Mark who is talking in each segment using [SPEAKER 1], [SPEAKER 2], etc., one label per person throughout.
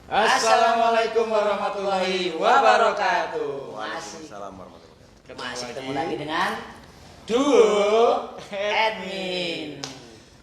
[SPEAKER 1] Assalamualaikum warahmatullahi wabarakatuh.
[SPEAKER 2] Waalaikumsalam warahmatullahi wabarakatuh.
[SPEAKER 3] Masih ketemu lagi dengan Duo Admin.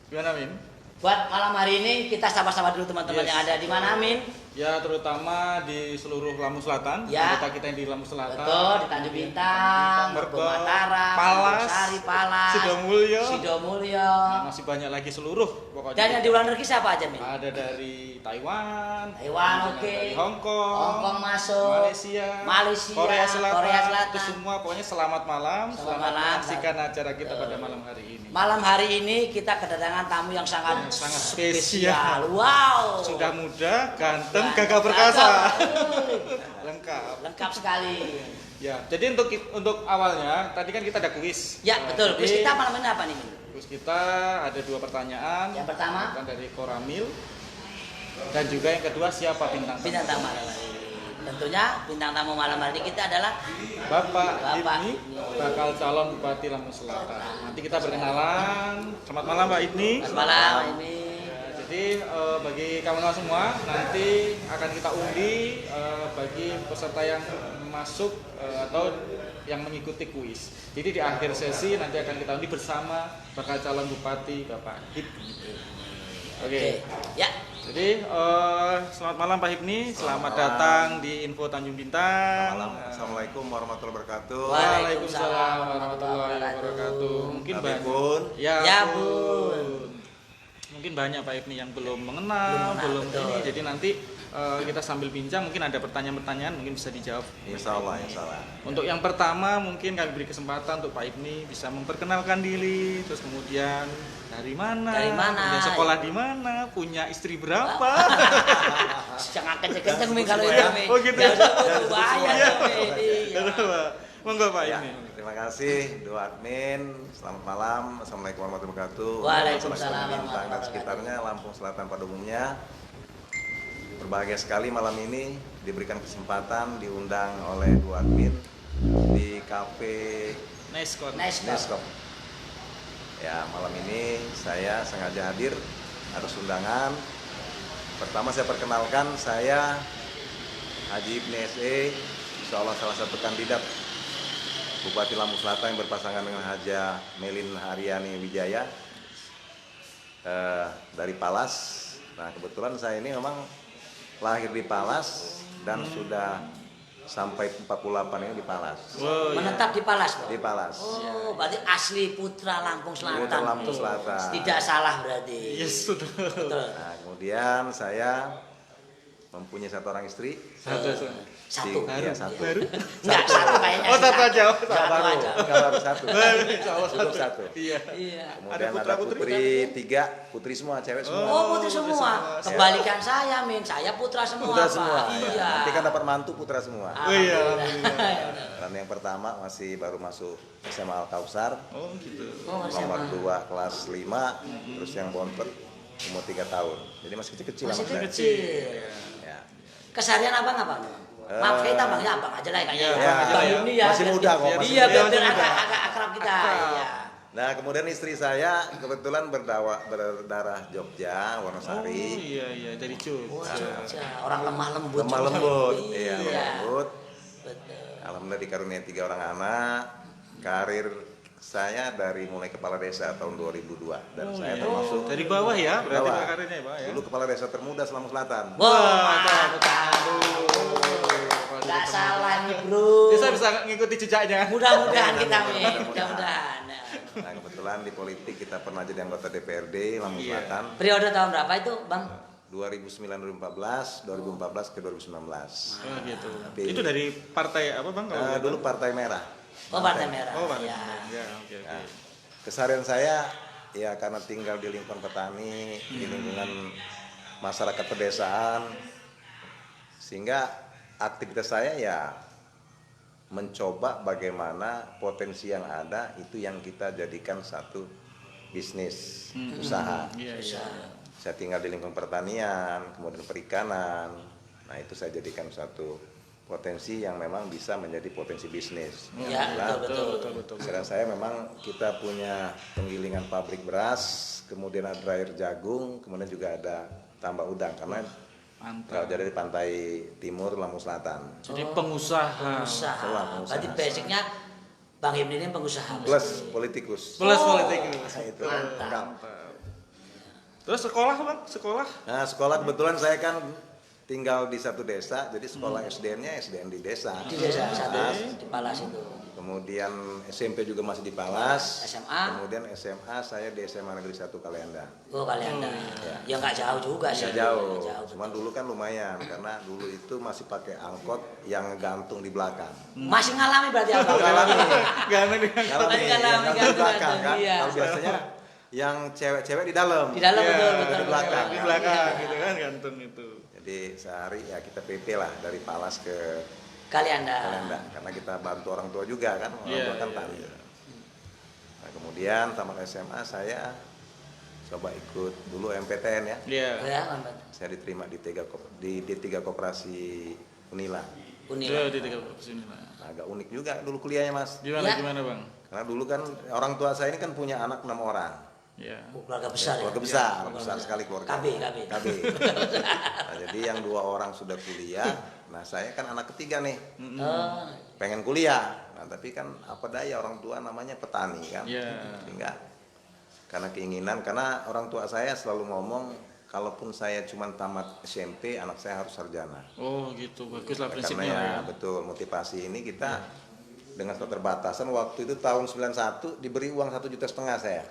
[SPEAKER 1] Gimana, Min?
[SPEAKER 3] Buat malam hari ini kita sapa-sapa dulu teman-teman yang ada di mana, Min?
[SPEAKER 1] Ya, terutama di seluruh Lampung Selatan.
[SPEAKER 3] Ya.
[SPEAKER 1] Kita yang di Lampung Selatan.
[SPEAKER 3] Betul, di Tanjung Bintang,
[SPEAKER 1] Merbau,
[SPEAKER 3] Mataram,
[SPEAKER 1] Palas,
[SPEAKER 3] Sari, Palas,
[SPEAKER 1] Sidomulyo.
[SPEAKER 3] Sidomulyo.
[SPEAKER 1] Masih banyak lagi seluruh pokoknya.
[SPEAKER 3] Dan yang di luar negeri siapa aja, Min?
[SPEAKER 1] Ada dari Taiwan,
[SPEAKER 3] Taiwan, oke.
[SPEAKER 1] dari Hong Kong,
[SPEAKER 3] masuk.
[SPEAKER 1] Malaysia, Korea Selatan. Itu semua pokoknya selamat malam.
[SPEAKER 3] Selamat malam.
[SPEAKER 1] Menyaksikan acara kita pada malam hari ini.
[SPEAKER 3] Malam hari ini kita kedatangan tamu yang sangat
[SPEAKER 1] spesial.
[SPEAKER 3] Wow.
[SPEAKER 1] Sudah muda, ganteng, gagah perkasa. Lengkap
[SPEAKER 3] Sekali.
[SPEAKER 1] Ya, jadi untuk awalnya tadi kan kita ada kuis.
[SPEAKER 3] Ya, betul.
[SPEAKER 1] Jadi,
[SPEAKER 3] Kuis kita malam ini apa nih, Min?
[SPEAKER 1] kuis kita ada 2 pertanyaan.
[SPEAKER 3] Yang pertama
[SPEAKER 1] dari Koramil dan juga yang kedua siapa bintang
[SPEAKER 3] tamu malam hari ini. Tentunya bintang tamu malam hari ini kita adalah
[SPEAKER 1] Bapak
[SPEAKER 3] Bapak
[SPEAKER 1] Ibni, bakal calon Bupati Lampung Selatan. Nanti kita berkenalan. Selamat malam Pak Ibni.
[SPEAKER 3] Selamat malam ini.
[SPEAKER 1] Jadi bagi kawan-kawan semua nanti akan kita undi bagi peserta yang masuk atau yang mengikuti kuis. Jadi di akhir sesi nanti akan kita undi bersama bakal calon bupati Bapak Hipni. Oke.
[SPEAKER 3] Ya.
[SPEAKER 1] Jadi selamat malam Pak Hipni, selamat datang di Info Tanjung Bintang.
[SPEAKER 2] Malam. Assalamualaikum warahmatullahi wabarakatuh.
[SPEAKER 1] Waalaikumsalam warahmatullahi wabarakatuh. Mungkin banyak.
[SPEAKER 2] Bun.
[SPEAKER 3] Ya, Bun.
[SPEAKER 1] Mungkin banyak Pak Ibni yang belum mengenal, belum
[SPEAKER 3] betul.
[SPEAKER 1] ini. Jadi nanti kita sambil bincang mungkin ada pertanyaan-pertanyaan mungkin bisa dijawab.
[SPEAKER 2] Insya Allah, insya Allah.
[SPEAKER 1] Untuk yang pertama mungkin kami beri kesempatan untuk Pak Ibni bisa memperkenalkan diri, terus kemudian dari mana, kemudian sekolah di mana, punya istri berapa.
[SPEAKER 3] Jangan kenceng-kenceng Min kalau itu, Min.
[SPEAKER 1] Oh gitu.
[SPEAKER 3] Ya udah bahaya tuh.
[SPEAKER 1] Monggo Pak
[SPEAKER 2] Ya,
[SPEAKER 1] Ibni.
[SPEAKER 2] terima kasih Duo Admin. Selamat malam. Assalamualaikum warahmatullahi wabarakatuh.
[SPEAKER 3] Waalaikumsalam
[SPEAKER 2] Bintang dan
[SPEAKER 3] warahmatullahi
[SPEAKER 2] sekitarnya Lampung Selatan pada umumnya. Berbahagia sekali malam ini diberikan kesempatan diundang oleh Duo Admin di kafe
[SPEAKER 1] Nice.
[SPEAKER 2] Neskop. Ya, malam ini saya sengaja hadir, harus undangan. Pertama saya perkenalkan, saya Haji Ibni SE, insya Allah salah satu kandidat Bupati Lampung Selatan yang berpasangan dengan Haja Melin Haryani Wijaya dari Palas. Nah, kebetulan saya ini memang lahir di Palas dan sudah sampai 48 ini di Palas.
[SPEAKER 1] Oh,
[SPEAKER 3] Menetap di Palas, Bro?
[SPEAKER 2] Di Palas.
[SPEAKER 3] Oh, berarti asli putra Lampung Selatan.
[SPEAKER 2] Putra Lampung Selatan.
[SPEAKER 3] Tidak salah berarti.
[SPEAKER 1] Yes, betul.
[SPEAKER 3] Betul.
[SPEAKER 2] Nah, kemudian saya mempunyai 1 orang istri.
[SPEAKER 3] Satu.
[SPEAKER 2] Iya, satu.
[SPEAKER 3] Enggak, satu kayaknya.
[SPEAKER 1] Oh, satu aja.
[SPEAKER 3] Satu
[SPEAKER 2] Baru,
[SPEAKER 3] aja.
[SPEAKER 2] enggak baru satu. Cukup satu.
[SPEAKER 1] Iya.
[SPEAKER 3] Iya.
[SPEAKER 2] Kemudian
[SPEAKER 1] Ada
[SPEAKER 2] ada
[SPEAKER 1] putra-putri
[SPEAKER 2] putri 3, putri semua, cewek semua.
[SPEAKER 3] Oh, putri semua. Kebalikan saya, Min. Saya putra semua,
[SPEAKER 2] Putra
[SPEAKER 3] Pak.
[SPEAKER 2] semua.
[SPEAKER 3] Iya.
[SPEAKER 2] Nanti kan dapat mantu putra semua.
[SPEAKER 1] Oh iya.
[SPEAKER 2] Dan yang pertama masih baru masuk SMA Al Kausar,
[SPEAKER 1] Oh gitu.
[SPEAKER 3] Oh,
[SPEAKER 2] nomor 2 kelas 5, terus yang bontot umur 3 tahun. Jadi masih kecil-kecil
[SPEAKER 3] Masih
[SPEAKER 2] sama saya.
[SPEAKER 3] kecil.
[SPEAKER 2] Ya.
[SPEAKER 3] Keseharian abang apa? Maaf kita bang, ya abang aja lah kayaknya.
[SPEAKER 1] Iya,
[SPEAKER 3] Bang ini ya.
[SPEAKER 2] masih muda kok, masih
[SPEAKER 3] Iya,
[SPEAKER 2] muda.
[SPEAKER 3] betul agak akrab kita. Iya.
[SPEAKER 2] Nah, kemudian istri saya kebetulan berdarah Jogja,
[SPEAKER 1] Oh
[SPEAKER 2] Wonosari.
[SPEAKER 1] iya dari Jogja.
[SPEAKER 3] Orang lemah lembut.
[SPEAKER 2] Lemah
[SPEAKER 3] juga.
[SPEAKER 2] lembut, iya, lemah
[SPEAKER 3] Iya.
[SPEAKER 2] lembut.
[SPEAKER 3] Betul.
[SPEAKER 2] Alhamdulillah dikaruniai 3 orang anak. Karir saya dari mulai kepala desa tahun 2002 dan saya termasuk
[SPEAKER 1] Dari bawah ya, berarti
[SPEAKER 2] Bawah.
[SPEAKER 1] karirnya ya Pak ya.
[SPEAKER 2] dulu kepala desa termuda Lampung Selatan.
[SPEAKER 3] Wah, mantap. Gak salah nih, Bro.
[SPEAKER 1] Jadi saya bisa ngikuti jejaknya.
[SPEAKER 3] Mudah-mudahan kita, Min. Mudah-mudahan.
[SPEAKER 2] Nah, kebetulan di politik kita pernah jadi anggota DPRD Lampung
[SPEAKER 1] Iya.
[SPEAKER 2] Selatan
[SPEAKER 3] Periode tahun berapa itu, Bang?
[SPEAKER 2] 2009-2014, 2014 ke 2019.
[SPEAKER 1] Oh gitu.
[SPEAKER 2] Tapi-
[SPEAKER 1] Itu dari partai apa Bang? Kalau boleh
[SPEAKER 2] Dulu
[SPEAKER 1] tahu?
[SPEAKER 2] Partai Merah.
[SPEAKER 3] Oh, Partai Merah.
[SPEAKER 1] Oh, partai.
[SPEAKER 3] Ya.
[SPEAKER 1] Ya, oke.
[SPEAKER 2] Nah, keseharian saya ya karena tinggal di lingkungan petani, di lingkungan masyarakat pedesaan, sehingga aktivitas saya ya mencoba bagaimana potensi yang ada itu yang kita jadikan satu bisnis usaha.
[SPEAKER 1] Iya, iya.
[SPEAKER 2] Saya tinggal di lingkungan pertanian, kemudian perikanan. Nah, itu saya jadikan satu potensi yang memang bisa menjadi potensi bisnis.
[SPEAKER 3] Ya,
[SPEAKER 2] Nah,
[SPEAKER 3] betul.
[SPEAKER 2] Sekarang saya memang kita punya penggilingan pabrik beras, kemudian ada dryer jagung, kemudian juga ada tambak udang karena
[SPEAKER 1] Mantap.
[SPEAKER 2] Dari pantai timur Lampung Selatan.
[SPEAKER 1] Jadi pengusaha.
[SPEAKER 3] Pengusaha.
[SPEAKER 2] Pengusaha.
[SPEAKER 3] Berarti basicnya Bang Hipni ini pengusaha.
[SPEAKER 2] Plus politikus.
[SPEAKER 1] Plus
[SPEAKER 3] Oh.
[SPEAKER 1] politik.
[SPEAKER 2] Nah, itu.
[SPEAKER 3] Mantap.
[SPEAKER 1] Terus sekolah bang, sekolah?
[SPEAKER 2] Nah, sekolah kebetulan saya kan tinggal di satu desa, jadi sekolah SDN-nya SDN di desa.
[SPEAKER 3] Di desa satu di Palas itu.
[SPEAKER 2] Kemudian SMP juga masih di Palas.
[SPEAKER 3] SMA?
[SPEAKER 2] Kemudian SMA saya di SMA Negeri 1 Kalianda.
[SPEAKER 3] Oh kalian ya nggak jauh juga sih.
[SPEAKER 2] Nggak jauh.
[SPEAKER 3] Nggak jauh.
[SPEAKER 2] Cuman dulu kan lumayan karena dulu itu masih pakai angkot yang gantung di belakang.
[SPEAKER 3] Masih ngalami berarti apa?
[SPEAKER 2] Ngalami.
[SPEAKER 1] Gak nih.
[SPEAKER 2] Ngalami,
[SPEAKER 3] Masih
[SPEAKER 2] yang
[SPEAKER 3] ngalami,
[SPEAKER 2] gantung di belakang
[SPEAKER 3] gantung,
[SPEAKER 2] kan.
[SPEAKER 3] iya.
[SPEAKER 2] Kalau biasanya yang cewek-cewek di dalam.
[SPEAKER 3] Di dalam
[SPEAKER 1] Iya,
[SPEAKER 3] betul.
[SPEAKER 2] di belakang.
[SPEAKER 1] Di belakang gitu kan gantung itu.
[SPEAKER 2] Jadi sehari ya kita PP lah dari Palas ke
[SPEAKER 3] Kalianda.
[SPEAKER 2] Kalianda karena kita bantu orang tua juga kan, orang
[SPEAKER 1] Iya,
[SPEAKER 2] tua kan
[SPEAKER 1] iya,
[SPEAKER 2] tani.
[SPEAKER 1] iya.
[SPEAKER 2] Nah, kemudian tamat SMA saya coba ikut dulu MPTN ya.
[SPEAKER 1] Iya.
[SPEAKER 3] Ya, Bang.
[SPEAKER 2] Saya diterima di D3 Koperasi Unila.
[SPEAKER 1] Iya
[SPEAKER 3] Unila.
[SPEAKER 1] di tiga sini lah.
[SPEAKER 2] Nah, agak unik juga dulu kuliahnya Mas.
[SPEAKER 1] Gimana
[SPEAKER 3] Ya.
[SPEAKER 1] gimana bang?
[SPEAKER 2] Karena dulu kan orang tua saya ini kan punya anak 6 orang.
[SPEAKER 1] Iya.
[SPEAKER 3] Oh, keluarga besar ya.
[SPEAKER 2] Keluarga besar sekali keluarga.
[SPEAKER 3] KB.
[SPEAKER 2] Nah, jadi yang 2 orang sudah kuliah. Nah, saya kan anak ketiga nih.
[SPEAKER 3] Oh,
[SPEAKER 2] Pengen kuliah. Nah, tapi kan apa daya orang tua namanya petani kan.
[SPEAKER 1] Iya.
[SPEAKER 2] Sehingga karena keinginan, karena orang tua saya selalu ngomong kalaupun saya cuma tamat SMP, anak saya harus sarjana.
[SPEAKER 1] Oh gitu, bagus lah
[SPEAKER 2] Karena
[SPEAKER 1] prinsipnya
[SPEAKER 2] ya
[SPEAKER 1] ya.
[SPEAKER 2] betul, motivasi ini kita dengan keterbatasan waktu itu tahun 91 diberi uang 1,5 juta saya.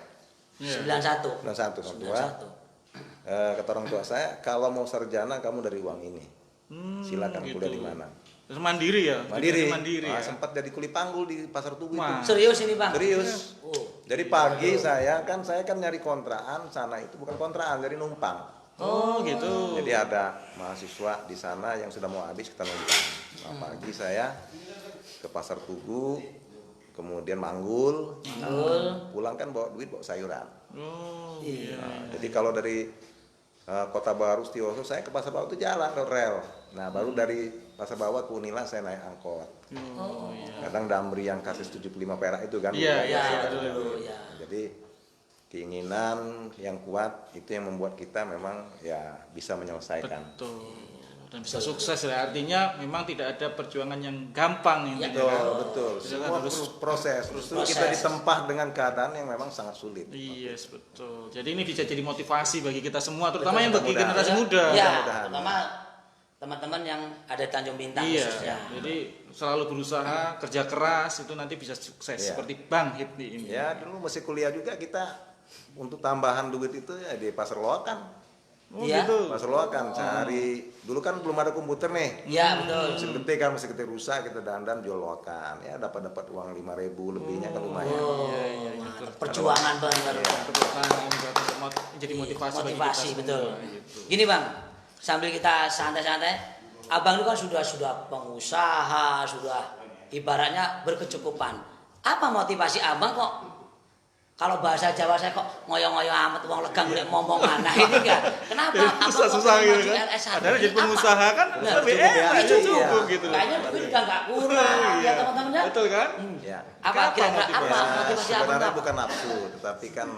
[SPEAKER 1] Iya.
[SPEAKER 3] 91.
[SPEAKER 2] 91 orang tua. Kata orang tua saya, kalau mau sarjana kamu dari uang ini. Silakan
[SPEAKER 1] gitu.
[SPEAKER 2] kuliah di mana.
[SPEAKER 1] Terus mandiri ya?
[SPEAKER 2] Mandiri.
[SPEAKER 1] Mandiri
[SPEAKER 2] Ah,
[SPEAKER 1] ya.
[SPEAKER 2] sempat jadi kuli panggul di Pasar Tugu
[SPEAKER 1] Wah.
[SPEAKER 2] itu.
[SPEAKER 3] Serius ini, Bang?
[SPEAKER 2] Serius.
[SPEAKER 3] Oh.
[SPEAKER 2] Jadi pagi saya kan nyari kontrakan sana itu bukan kontrakan, jadi numpang.
[SPEAKER 1] Oh gitu.
[SPEAKER 2] Jadi ada mahasiswa di sana yang sudah mau habis kita numpang. Nah, pagi saya ke Pasar Tugu, kemudian manggul, pulang kan bawa duit, bawa sayuran.
[SPEAKER 1] Oh iya.
[SPEAKER 2] Nah, jadi kalau dari Kota Baru Setiwoso saya ke Pasar Bawah itu jalan ke rel. Nah, baru dari Pasar Bawah ke Unila saya naik angkot.
[SPEAKER 1] Oh iya.
[SPEAKER 2] Kadang Damri yang kasus 75 perak itu kan.
[SPEAKER 1] Iya,
[SPEAKER 2] dulu
[SPEAKER 1] iya,
[SPEAKER 2] kan.
[SPEAKER 1] iya,
[SPEAKER 3] betul,
[SPEAKER 1] betul.
[SPEAKER 3] ya.
[SPEAKER 2] Jadi keinginan yang kuat itu yang membuat kita memang ya bisa menyelesaikan.
[SPEAKER 1] Betul. Dan bisa sukses ya. Artinya memang tidak ada perjuangan yang gampang intinya kan.
[SPEAKER 2] Betul.
[SPEAKER 1] Kita
[SPEAKER 2] Semua
[SPEAKER 1] harus
[SPEAKER 2] proses. Justru kita ditempa dengan keadaan yang memang sangat sulit.
[SPEAKER 1] Yes, betul. Jadi ini bisa jadi motivasi bagi kita semua, terutama
[SPEAKER 2] Betul,
[SPEAKER 1] yang bagi
[SPEAKER 2] mudah-mudahan.
[SPEAKER 1] generasi muda.
[SPEAKER 3] Ya,
[SPEAKER 2] Mudah-mudahan.
[SPEAKER 3] terutama teman-teman yang ada di Tanjung Bintang
[SPEAKER 1] Iya.
[SPEAKER 3] khususnya.
[SPEAKER 1] Jadi selalu berusaha, kerja keras itu nanti bisa sukses
[SPEAKER 2] Iya.
[SPEAKER 1] seperti Bang Hipni ini.
[SPEAKER 2] Ya dulu masih kuliah juga kita untuk tambahan duit itu ya di Pasar Loakan.
[SPEAKER 1] Oh
[SPEAKER 3] Iya.
[SPEAKER 1] gitu.
[SPEAKER 2] Pasar Loakan cari dulu kan belum ada komputer nih.
[SPEAKER 3] Iya, betul.
[SPEAKER 2] Mesin ketik kan mesin ketik rusak kita dandan jual loakan ya dapat uang 5.000 lebihnya kan lumayan.
[SPEAKER 1] Iya, iya, iya.
[SPEAKER 3] Perjuangan benar.
[SPEAKER 1] Jadi motivasi, bagi
[SPEAKER 3] Motivasi,
[SPEAKER 1] kita
[SPEAKER 3] betul.
[SPEAKER 1] semua, gitu.
[SPEAKER 3] Gini, Bang. Sambil kita santai-santai, Abang itu kan sudah pengusaha, sudah ibaratnya berkecukupan. Apa motivasi Abang kok kalau bahasa Jawa saya kok ngoyo-ngoyo amat uang legang golek momongan. Nah ini enggak. Kenapa? Abang kok
[SPEAKER 1] Susah-susah
[SPEAKER 3] maju
[SPEAKER 1] gitu kan.
[SPEAKER 3] LS1?
[SPEAKER 1] Padahal jadi
[SPEAKER 3] Apa?
[SPEAKER 1] pengusaha kan
[SPEAKER 3] Nah,
[SPEAKER 1] lebih
[SPEAKER 2] cukup ya.
[SPEAKER 1] enak,
[SPEAKER 2] Iya.
[SPEAKER 1] cukup gitu loh.
[SPEAKER 3] Kayaknya duit juga enggak kurang ya
[SPEAKER 1] Iya.
[SPEAKER 3] teman-temannya.
[SPEAKER 1] Betul kan?
[SPEAKER 2] Ya.
[SPEAKER 3] Apa
[SPEAKER 1] Apa
[SPEAKER 3] kira-kira
[SPEAKER 1] motivasi?
[SPEAKER 3] apa
[SPEAKER 2] Ya,
[SPEAKER 3] motivasi Abang?
[SPEAKER 2] sebenarnya
[SPEAKER 3] apa?
[SPEAKER 2] bukan nafsu, tetapi kan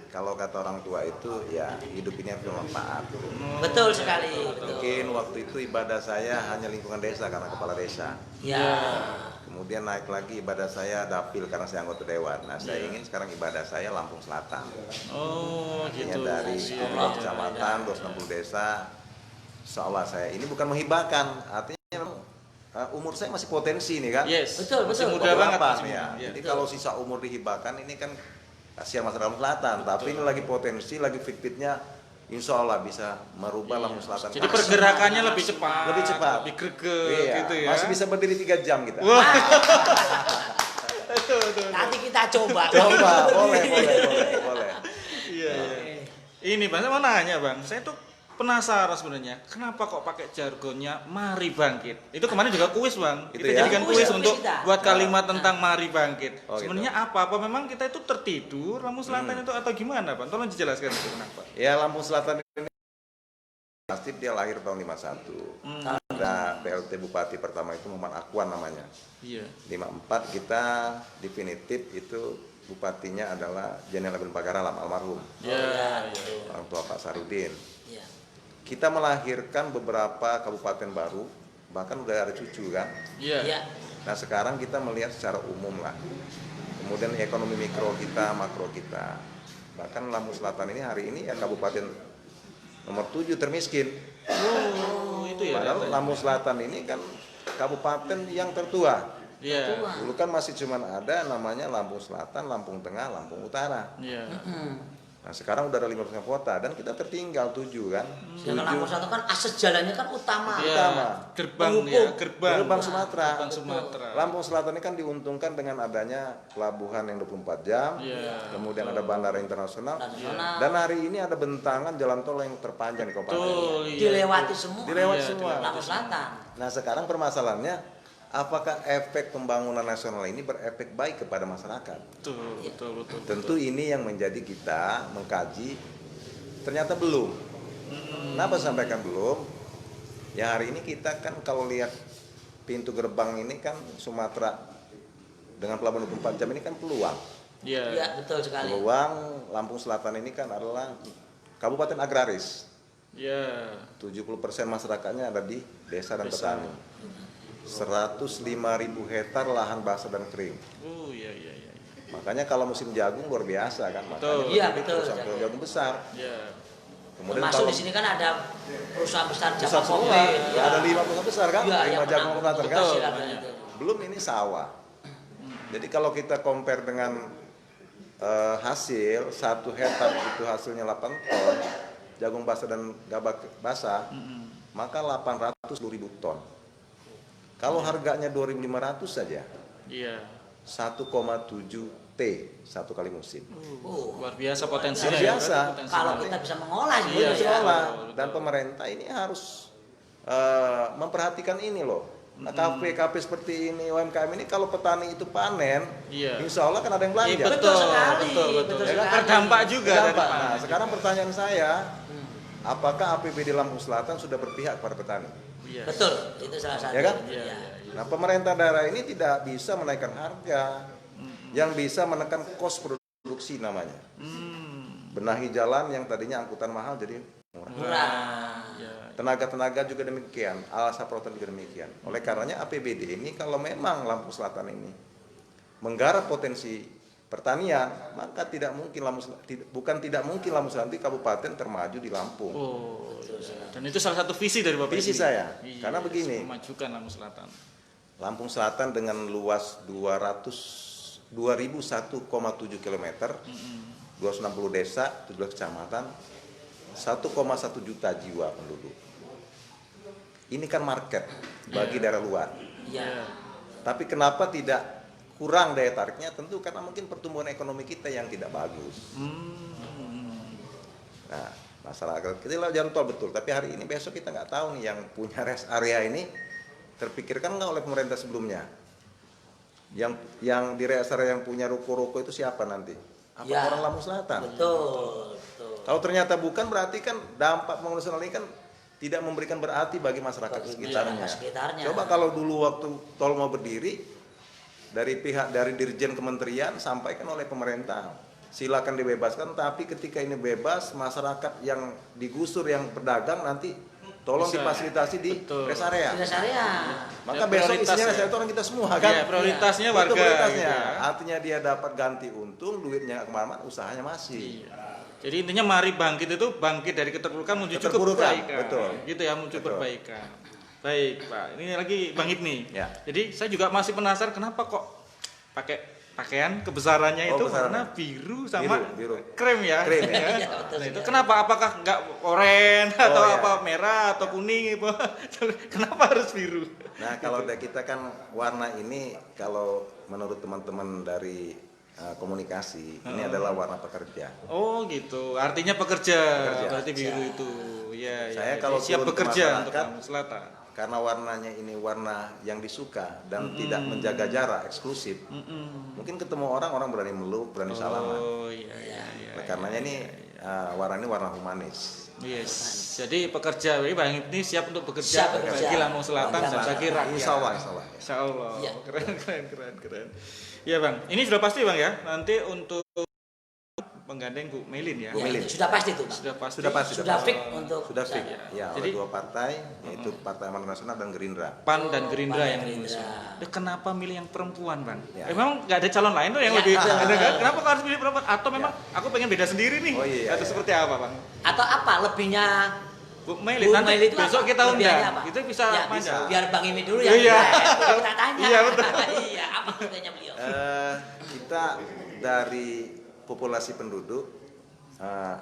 [SPEAKER 2] kalau kata orang tua itu ya hidup ini harus bermanfaat.
[SPEAKER 3] Betul sekali, betul.
[SPEAKER 2] Mungkin waktu itu ibadah saya hanya lingkungan desa karena kepala desa.
[SPEAKER 3] Ya.
[SPEAKER 2] Kemudian naik lagi ibadah saya dapil karena saya anggota dewan. Nah, saya ingin sekarang ibadah saya Lampung Selatan.
[SPEAKER 1] Oh
[SPEAKER 2] Artinya
[SPEAKER 1] gitu.
[SPEAKER 2] dari
[SPEAKER 1] Iya,
[SPEAKER 2] 10
[SPEAKER 1] iya.
[SPEAKER 2] kecamatan, 260 desa. Seolah saya ini bukan menghibahkan, artinya umur saya masih potensi nih kan.
[SPEAKER 1] Yes.
[SPEAKER 3] Betul,
[SPEAKER 1] Masih
[SPEAKER 3] betul.
[SPEAKER 1] muda banget.
[SPEAKER 2] Berapa
[SPEAKER 1] masih
[SPEAKER 2] nih ya.
[SPEAKER 1] muda. Iya.
[SPEAKER 2] Jadi kalau sisa umur dihibahkan ini kan kasihan masyarakat Lampung Selatan. Tapi ini lagi potensi, lagi fit-fitnya. Insya Allah bisa merubah Lampung Selatan.
[SPEAKER 1] Jadi pergerakannya lebih cepat,
[SPEAKER 2] Lebih cepat.
[SPEAKER 1] lebih greget
[SPEAKER 2] Iya,
[SPEAKER 1] gitu ya.
[SPEAKER 2] masih bisa berdiri 3 jam kita.
[SPEAKER 1] Wah. Betul.
[SPEAKER 3] Nanti kita coba.
[SPEAKER 2] Coba, boleh.
[SPEAKER 1] Iya, iya. Ini Bang, saya mau nanya Bang, saya tuh penasaran sebenarnya, kenapa kok pakai jargonnya Mari Bangkit? Itu kemarin juga kuis Bang,
[SPEAKER 2] Itu
[SPEAKER 1] kita
[SPEAKER 2] ya?
[SPEAKER 1] jadikan
[SPEAKER 3] Kuis,
[SPEAKER 1] kuis
[SPEAKER 3] kuis
[SPEAKER 1] untuk
[SPEAKER 3] kita.
[SPEAKER 1] buat kalimat tentang Mari Bangkit.
[SPEAKER 2] Oh, gitu.
[SPEAKER 1] Sebenarnya apa memang kita itu tertidur, Lampung Selatan itu atau gimana Bang? Tolong dijelaskan itu kenapa.
[SPEAKER 2] Ya Lampung Selatan ini pasti dia lahir tahun 51. Ada PLT Bupati pertama itu Muhammad Akwan namanya.
[SPEAKER 1] Iya.
[SPEAKER 2] 54 kita definitif itu bupatinya adalah Jenderal Agung Pagaralam almarhum.
[SPEAKER 1] Iya.
[SPEAKER 2] Orang tua Pak Sarudin.
[SPEAKER 3] Iya.
[SPEAKER 2] kita melahirkan beberapa kabupaten baru, bahkan udah ada cucu kan.
[SPEAKER 1] Iya.
[SPEAKER 3] Iya.
[SPEAKER 2] Nah sekarang kita melihat secara umum lah. Kemudian ekonomi mikro kita, makro kita. Bahkan Lampung Selatan ini hari ini ya kabupaten nomor 7 termiskin.
[SPEAKER 1] Oh, itu ya.
[SPEAKER 2] Padahal
[SPEAKER 1] datanya.
[SPEAKER 2] Lampung Selatan ini kan kabupaten yang tertua.
[SPEAKER 1] Iya.
[SPEAKER 2] Dulu kan masih cuman ada namanya Lampung Selatan, Lampung Tengah, Lampung Utara.
[SPEAKER 1] Iya.
[SPEAKER 2] Nah sekarang udah ada 5 kota dan kita tertinggal 7 kan.
[SPEAKER 3] Sedangkan Lampung Selatan kan akses jalannya kan utama.
[SPEAKER 1] Iya.
[SPEAKER 2] Utama.
[SPEAKER 1] Gerbang
[SPEAKER 3] Penghubung.
[SPEAKER 1] ya, gerbang.
[SPEAKER 2] Gerbang Sumatera.
[SPEAKER 1] Gerbang Sumatera.
[SPEAKER 2] Lampung Selatan ini kan diuntungkan dengan adanya pelabuhan yang 24 jam.
[SPEAKER 1] Iya.
[SPEAKER 2] Kemudian ada bandara internasional.
[SPEAKER 3] Nasional.
[SPEAKER 2] Dan hari ini ada bentangan jalan tol yang terpanjang di kabupaten.
[SPEAKER 1] Betul. Iya.
[SPEAKER 3] Dilewati semua.
[SPEAKER 2] Dilewati
[SPEAKER 1] Iya,
[SPEAKER 2] semua.
[SPEAKER 3] Lampung Selatan.
[SPEAKER 2] Nah sekarang permasalahannya, apakah efek pembangunan nasional ini berefek baik kepada masyarakat?
[SPEAKER 1] Betul, betul, betul.
[SPEAKER 2] Tentu ini yang menjadi kita mengkaji. Ternyata belum. Kenapa sampaikan belum? Ya hari ini kita kan kalau lihat pintu gerbang ini kan Sumatera dengan pelabuhan 24 jam ini kan peluang.
[SPEAKER 1] Iya.
[SPEAKER 3] Iya, betul sekali.
[SPEAKER 2] Peluang Lampung Selatan ini kan adalah kabupaten agraris.
[SPEAKER 1] Iya.
[SPEAKER 2] 70% masyarakatnya ada di desa dan
[SPEAKER 1] Desa.
[SPEAKER 2] petani. 105.000 hektar lahan basah dan kering.
[SPEAKER 1] Oh, iya, iya, iya.
[SPEAKER 2] Makanya kalau musim jagung luar biasa kan.
[SPEAKER 1] Betul.
[SPEAKER 2] Makanya
[SPEAKER 3] Iya,
[SPEAKER 2] jadi
[SPEAKER 3] betul,
[SPEAKER 2] perusahaan jagung besar.
[SPEAKER 1] Iya.
[SPEAKER 2] Kemudian
[SPEAKER 3] Termasuk
[SPEAKER 2] kalau
[SPEAKER 3] di sini kan ada perusahaan besar
[SPEAKER 2] besar
[SPEAKER 3] Java
[SPEAKER 2] semua,
[SPEAKER 3] Kopi.
[SPEAKER 2] ya, ada 5 perusahaan besar kan,
[SPEAKER 3] Iya,
[SPEAKER 2] 5
[SPEAKER 3] yang
[SPEAKER 2] jagung
[SPEAKER 3] pernah
[SPEAKER 2] operator kan.
[SPEAKER 3] betul,
[SPEAKER 1] Betul.
[SPEAKER 3] itu.
[SPEAKER 2] Belum ini sawah. Jadi kalau kita compare dengan hasil 1 hektar itu hasilnya 8 ton jagung basah dan gabak basah, maka 810.000 ton. Kalau harganya 2.500 saja,
[SPEAKER 1] Iya.
[SPEAKER 2] 1,7 T satu kali musim.
[SPEAKER 1] Luar biasa potensinya.
[SPEAKER 2] Luar
[SPEAKER 1] ya,
[SPEAKER 2] biasa.
[SPEAKER 1] berarti potensinya.
[SPEAKER 3] Kalau kita bisa mengolah
[SPEAKER 1] Iya,
[SPEAKER 3] gitu
[SPEAKER 2] Harus
[SPEAKER 3] ya.
[SPEAKER 2] diolah.
[SPEAKER 1] betul.
[SPEAKER 2] Dan pemerintah ini harus memperhatikan ini loh. Nah, kafe-kafe seperti ini, UMKM ini kalau petani itu panen,
[SPEAKER 1] Iya.
[SPEAKER 2] insya Allah kan ada yang belanja.
[SPEAKER 1] Iya,
[SPEAKER 3] Betul sekali,
[SPEAKER 1] betul, betul.
[SPEAKER 3] betul
[SPEAKER 1] Ya kan?
[SPEAKER 3] sekali.
[SPEAKER 1] Terdampak juga dari
[SPEAKER 2] Dampak.
[SPEAKER 1] panen.
[SPEAKER 2] Nah, sekarang pertanyaan saya, apakah APBD Lampung Selatan sudah berpihak kepada petani?
[SPEAKER 1] Iya.
[SPEAKER 3] Betul, itu salah satu.
[SPEAKER 2] Ya kan?
[SPEAKER 1] Iya,
[SPEAKER 3] Iya.
[SPEAKER 1] iya.
[SPEAKER 2] Nah, pemerintah daerah ini tidak bisa menaikkan harga, yang bisa menekan kos produksi namanya. Benahi jalan yang tadinya angkutan mahal jadi murah.
[SPEAKER 3] Murah.
[SPEAKER 1] Iya.
[SPEAKER 2] Tenaga-tenaga juga demikian, alat saprotan juga demikian. Oleh karenanya APBD ini kalau memang Lampung Selatan ini menggarap potensi pertanian, maka tidak mungkin tidak mungkin Lampung Selatan itu kabupaten termaju di Lampung.
[SPEAKER 1] Oh, dan itu salah satu visi dari Bapak
[SPEAKER 2] Visi
[SPEAKER 1] ini.
[SPEAKER 2] saya.
[SPEAKER 1] Iya,
[SPEAKER 2] Karena begini.
[SPEAKER 1] memajukan Lampung Selatan.
[SPEAKER 2] Lampung Selatan dengan luas 201,7 km, 260 desa, 17 kecamatan, 1,1 juta jiwa penduduk. Ini kan market bagi daerah luar.
[SPEAKER 3] Iya.
[SPEAKER 2] Tapi kenapa tidak kurang daya tariknya? Tentu karena mungkin pertumbuhan ekonomi kita yang tidak bagus. Nah, masyarakat kita lewat jalan tol betul, tapi hari ini besok kita nggak tahu nih yang punya rest area ini terpikirkan nggak oleh pemerintah sebelumnya. Yang di rest area yang punya ruko-ruko itu siapa nanti? Apa
[SPEAKER 3] Ya.
[SPEAKER 2] orang Lampung Selatan?
[SPEAKER 3] Betul, betul.
[SPEAKER 2] Kalau ternyata bukan, berarti kan dampak pembangunan nasional ini kan tidak memberikan berarti bagi masyarakat
[SPEAKER 3] Bagi
[SPEAKER 2] sekitarnya.
[SPEAKER 3] masyarakat sekitarnya.
[SPEAKER 2] Coba kalau dulu waktu tol mau berdiri, dari Dirjen Kementerian sampaikan oleh pemerintah, silakan dibebaskan, tapi ketika ini bebas, masyarakat yang digusur, yang pedagang nanti tolong
[SPEAKER 1] Bisa.
[SPEAKER 2] difasilitasi di
[SPEAKER 1] Betul.
[SPEAKER 2] rest area.
[SPEAKER 3] Di rest area.
[SPEAKER 2] Maka
[SPEAKER 1] Ya,
[SPEAKER 2] besok
[SPEAKER 1] prioritas
[SPEAKER 2] isinya
[SPEAKER 1] ya.
[SPEAKER 2] rest area itu orang kita semua kan.
[SPEAKER 1] Iya, prioritasnya
[SPEAKER 2] Itu
[SPEAKER 1] warga.
[SPEAKER 2] prioritasnya.
[SPEAKER 1] gitu ya.
[SPEAKER 2] Artinya dia dapat ganti untung, duitnya kemana-mana, usahanya masih.
[SPEAKER 1] Iya. Jadi intinya mari bangkit itu bangkit dari keterpurukan menuju
[SPEAKER 2] Keterpurukan,
[SPEAKER 1] kebaikan.
[SPEAKER 2] betul.
[SPEAKER 1] Gitu ya, menuju
[SPEAKER 2] Betul.
[SPEAKER 1] perbaikan. Baik, Pak. Ini lagi Bang Hipni.
[SPEAKER 2] Ya.
[SPEAKER 1] Jadi saya juga masih penasaran kenapa kok pakai pakaian kebesarannya
[SPEAKER 2] Oh,
[SPEAKER 1] itu
[SPEAKER 2] kebesarannya.
[SPEAKER 1] warna biru sama
[SPEAKER 2] Biru.
[SPEAKER 1] krem ya.
[SPEAKER 2] Krem, ya.
[SPEAKER 3] Iya, betul
[SPEAKER 1] Nah, itu
[SPEAKER 3] sekali.
[SPEAKER 1] kenapa? Apakah nggak oranye atau
[SPEAKER 2] ya.
[SPEAKER 1] apa merah atau kuning apa? Kenapa harus biru?
[SPEAKER 2] Nah, kalau dari kita kan warna ini kalau menurut teman-teman dari komunikasi, ini adalah warna pekerja.
[SPEAKER 1] Oh gitu, artinya pekerja,
[SPEAKER 2] Pekerja.
[SPEAKER 1] berarti biru itu. Ya,
[SPEAKER 2] Saya
[SPEAKER 1] jadi
[SPEAKER 2] kalau
[SPEAKER 1] siap
[SPEAKER 2] turun ke
[SPEAKER 1] bekerja
[SPEAKER 2] masyarakat,
[SPEAKER 1] untuk Lampung Selatan.
[SPEAKER 2] Karena warnanya ini warna yang disuka dan tidak menjaga jarak, eksklusif. Mungkin ketemu orang berani meluk, berani salaman.
[SPEAKER 1] Oh iya iya iya.
[SPEAKER 2] Oleh karenanya ini warna ini warna humanis.
[SPEAKER 1] Yes. Jadi pekerja, jadi Bang ini siap untuk bekerja
[SPEAKER 3] Siap bekerja.
[SPEAKER 1] bagi Lampung Selatan dan bagi rakyat.
[SPEAKER 2] Insya Allah, insya Allah.
[SPEAKER 1] Insya Allah.
[SPEAKER 3] Iya.
[SPEAKER 1] Keren. Iya Bang. Ini sudah pasti Bang ya. Nanti untuk penggandeng Bu Melin ya.
[SPEAKER 3] Ya,
[SPEAKER 2] Melin.
[SPEAKER 3] itu sudah pasti itu, Pak.
[SPEAKER 1] Sudah pasti.
[SPEAKER 2] Sudah pasti.
[SPEAKER 3] Sudah fix untuk
[SPEAKER 2] Sudah fix.
[SPEAKER 3] saya.
[SPEAKER 2] Ya,
[SPEAKER 1] Jadi-
[SPEAKER 2] oleh 2 partai, yaitu Partai Amanat Nasional dan Gerindra.
[SPEAKER 1] PAN dan Gerindra
[SPEAKER 3] PAN dan
[SPEAKER 1] yang
[SPEAKER 3] Gerindra.
[SPEAKER 1] mengusung. Kenapa milih yang perempuan, Bang?
[SPEAKER 2] Ya.
[SPEAKER 1] Memang nggak ada calon lain tuh yang
[SPEAKER 3] Ya.
[SPEAKER 1] lebih ada kan? Kenapa kok harus milih perempuan? Atau memang aku pengen beda sendiri nih?
[SPEAKER 2] Oh, iya,
[SPEAKER 1] Atau
[SPEAKER 2] iya.
[SPEAKER 1] seperti apa, Bang?
[SPEAKER 3] Atau apa lebihnya
[SPEAKER 1] Bu Melin,
[SPEAKER 3] Bu
[SPEAKER 1] nanti
[SPEAKER 3] Melin itu
[SPEAKER 1] besok
[SPEAKER 3] apa?
[SPEAKER 1] kita
[SPEAKER 3] Lebihannya
[SPEAKER 1] undang.
[SPEAKER 3] apa?
[SPEAKER 1] Itu bisa
[SPEAKER 3] Ya,
[SPEAKER 1] panjang.
[SPEAKER 3] biar Bang Imi dulu ya.
[SPEAKER 1] Iya.
[SPEAKER 3] Kita tanya.
[SPEAKER 1] Iya, betul.
[SPEAKER 3] Iya, apa kelebihannya beliau?
[SPEAKER 2] Kita dari populasi penduduk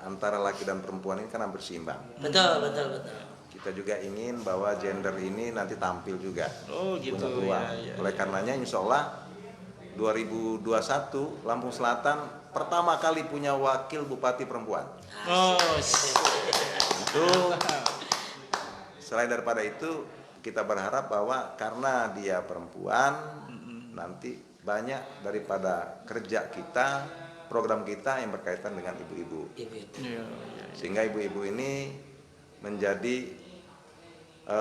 [SPEAKER 2] antara laki dan perempuan ini kan hampir seimbang.
[SPEAKER 3] Betul, betul, betul.
[SPEAKER 2] Kita juga ingin bahwa gender ini nanti tampil juga.
[SPEAKER 1] Oh, gitu.
[SPEAKER 2] Punya peluang.
[SPEAKER 1] Ya, ya.
[SPEAKER 2] Oleh karenanya insya Allah 2021 Lampung Selatan pertama kali punya wakil bupati perempuan.
[SPEAKER 1] Oh,
[SPEAKER 2] Itu selain daripada itu kita berharap bahwa karena dia perempuan nanti banyak daripada kerja kita, program kita yang berkaitan dengan ibu-ibu.
[SPEAKER 3] Ibu-ibu.
[SPEAKER 1] iya, iya.
[SPEAKER 2] Sehingga ibu-ibu ini menjadi